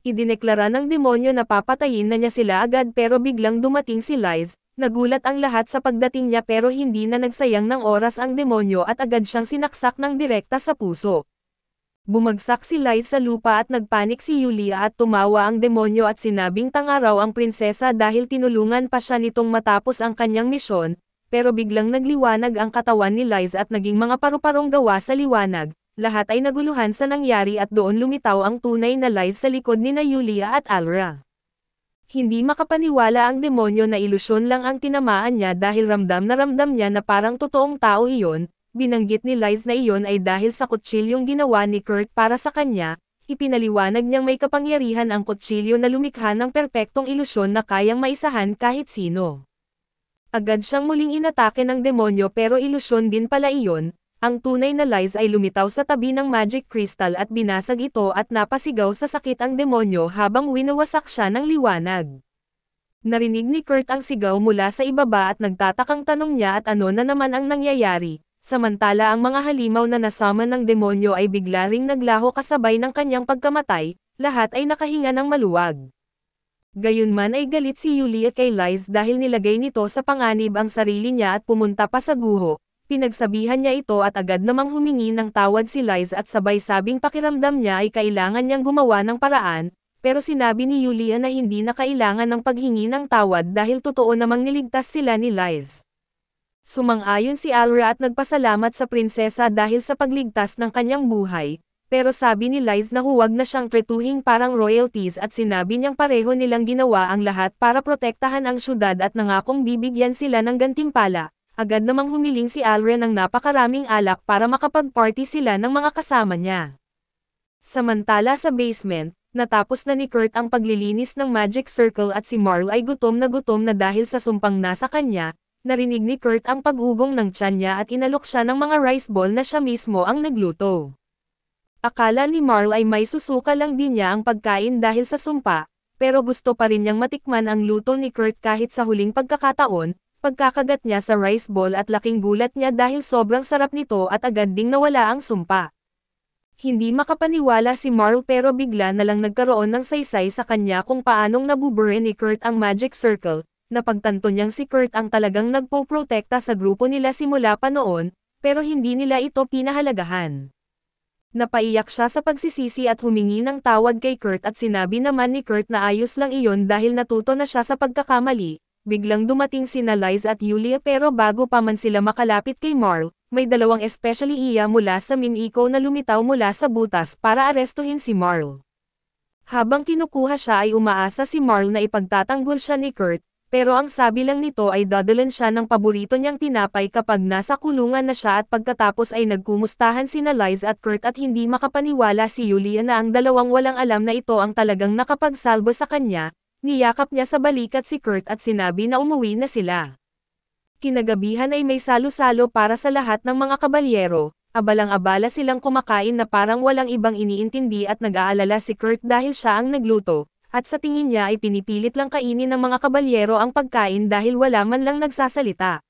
Idineklara ng demonyo na papatayin na niya sila agad pero biglang dumating si Liz. Nagulat ang lahat sa pagdating niya pero hindi na nagsayang ng oras ang demonyo at agad siyang sinaksak ng direkta sa puso. Bumagsak si Liz sa lupa at nagpanik si Yulia at tumawa ang demonyo at sinabing tanga raw ang prinsesa dahil tinulungan pa siya nitong matapos ang kanyang misyon, pero biglang nagliwanag ang katawan ni Liz at naging mga paru-parong gawa sa liwanag. Lahat ay naguluhan sa nangyari at doon lumitaw ang tunay na Liz sa likod nina Yulia at Alra. Hindi makapaniwala ang demonyo na ilusyon lang ang tinamaan niya dahil ramdam niya na parang totoong tao iyon. Binanggit ni Liz na iyon ay dahil sa kutsilyong ginawa ni Kurt para sa kanya, ipinaliwanag niyang may kapangyarihan ang kutsilyo na lumikha ng perpektong ilusyon na kayang maisahan kahit sino. Agad siyang muling inatake ng demonyo pero ilusyon din pala iyon. Ang tunay na Liz ay lumitaw sa tabi ng magic crystal at binasag ito at napasigaw sa sakit ang demonyo habang winawasak siya ng liwanag. Narinig ni Kurt ang sigaw mula sa ibaba at nagtatakang tanong niya at ano na naman ang nangyayari. Samantala ang mga halimaw na nasaman ng demonyo ay bigla ring naglaho kasabay ng kanyang pagkamatay, lahat ay nakahinga ng maluwag. Gayunman ay galit si Yulia kay Liz dahil nilagay nito sa panganib ang sarili niya at pumunta pa sa guho. Pinagsabihan niya ito at agad namang humingi ng tawad si Liz at sabay sabing pakiramdam niya ay kailangan niyang gumawa ng paraan, pero sinabi ni Yulia na hindi na kailangan ng paghingi ng tawad dahil totoo namang niligtas sila ni Liz. Sumang-ayon si Alra at nagpasalamat sa prinsesa dahil sa pagligtas ng kanyang buhay, pero sabi ni Liz na huwag na siyang tretuhing parang royalties at sinabi niyang pareho nilang ginawa ang lahat para protektahan ang syudad at nangakong bibigyan sila ng gantimpala. Agad namang humiling si Alra ng napakaraming alak para makapag-party sila ng mga kasama niya. Samantala sa basement, natapos na ni Kurt ang paglilinis ng Magic Circle at si Marl ay gutom na dahil sa sumpang nasa kanya. Narinig ni Kurt ang pag-ugong ng tiyan niya at inalok siya ng mga rice ball na siya mismo ang nagluto. Akala ni Marl ay may susuka lang din niya ang pagkain dahil sa sumpa, pero gusto pa rin niyang matikman ang luto ni Kurt kahit sa huling pagkakataon, pagkakagat niya sa rice ball at laking gulat niya dahil sobrang sarap nito at agad ding nawala ang sumpa. Hindi makapaniwala si Marl pero bigla na lang nagkaroon ng saysay sa kanya kung paanong nabubure ni Kurt ang Magic Circle. Napagtanto niyang si Kurt ang talagang nagpoprotekta sa grupo nila simula pa noon, pero hindi nila ito pinahalagahan. Napaiyak siya sa pagsisisi at humingi ng tawad kay Kurt at sinabi naman ni Kurt na ayos lang iyon dahil natuto na siya sa pagkakamali. Biglang dumating sina Liz at Yulia pero bago pa man sila makalapit kay Marl, may dalawang especially iya mula sa Mimiko na lumitaw mula sa butas para arestuhin si Marl. Habang kinukuha siya ay umaasa si Marl na ipagtatanggol siya ni Kurt, pero ang sabi lang nito ay dadalan siya ng paborito niyang tinapay kapag nasa kulungan na siya at pagkatapos ay nagkumustahan sina Liz at Kurt at hindi makapaniwala si Yulia na ang dalawang walang alam na ito ang talagang nakapagsalba sa kanya, niyakap niya sa balikat si Kurt at sinabi na umuwi na sila. Kinagabihan ay may salo-salo para sa lahat ng mga kabalyero. Abalang-abala silang kumakain na parang walang ibang iniintindi at nag-aalala si Kurt dahil siya ang nagluto, at sa tingin niya ay pinipilit lang kainin ng mga kabalyero ang pagkain dahil wala man lang nagsasalita.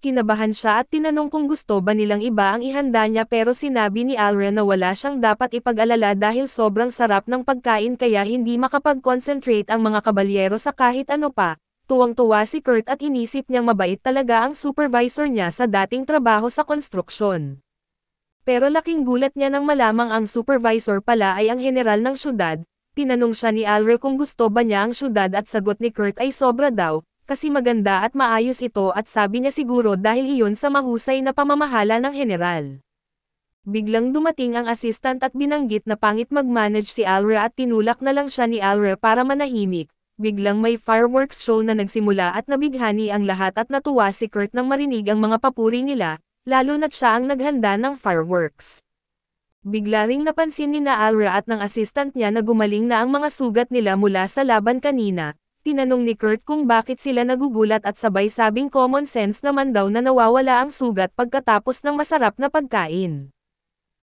Kinabahan siya at tinanong kung gusto ba nilang iba ang ihanda niya pero sinabi ni Alra na wala siyang dapat ipag-alala dahil sobrang sarap ng pagkain kaya hindi makapag-concentrate ang mga kabalyero sa kahit ano pa. Tuwang-tuwa si Kurt at inisip niyang mabait talaga ang supervisor niya sa dating trabaho sa konstruksyon. Pero laking gulat niya nang malamang ang supervisor pala ay ang general ng syudad. Tinanong siya ni Alra kung gusto ba niya ang syudad at sagot ni Kurt ay sobra daw, kasi maganda at maayos ito at sabi niya siguro dahil iyon sa mahusay na pamamahala ng general. Biglang dumating ang assistant at binanggit na pangit mag-manage si Alra at tinulak na lang siya ni Alra para manahimik. Biglang may fireworks show na nagsimula at nabighani ang lahat at natuwa si Kurt nang marinig ang mga papuri nila, lalo na't siya ang naghanda ng fireworks. Bigla ring napansin ni Alra at ng assistant niya na gumaling na ang mga sugat nila mula sa laban kanina. Tinanong ni Kurt kung bakit sila nagugulat at sabay sabing common sense naman daw na nawawala ang sugat pagkatapos ng masarap na pagkain.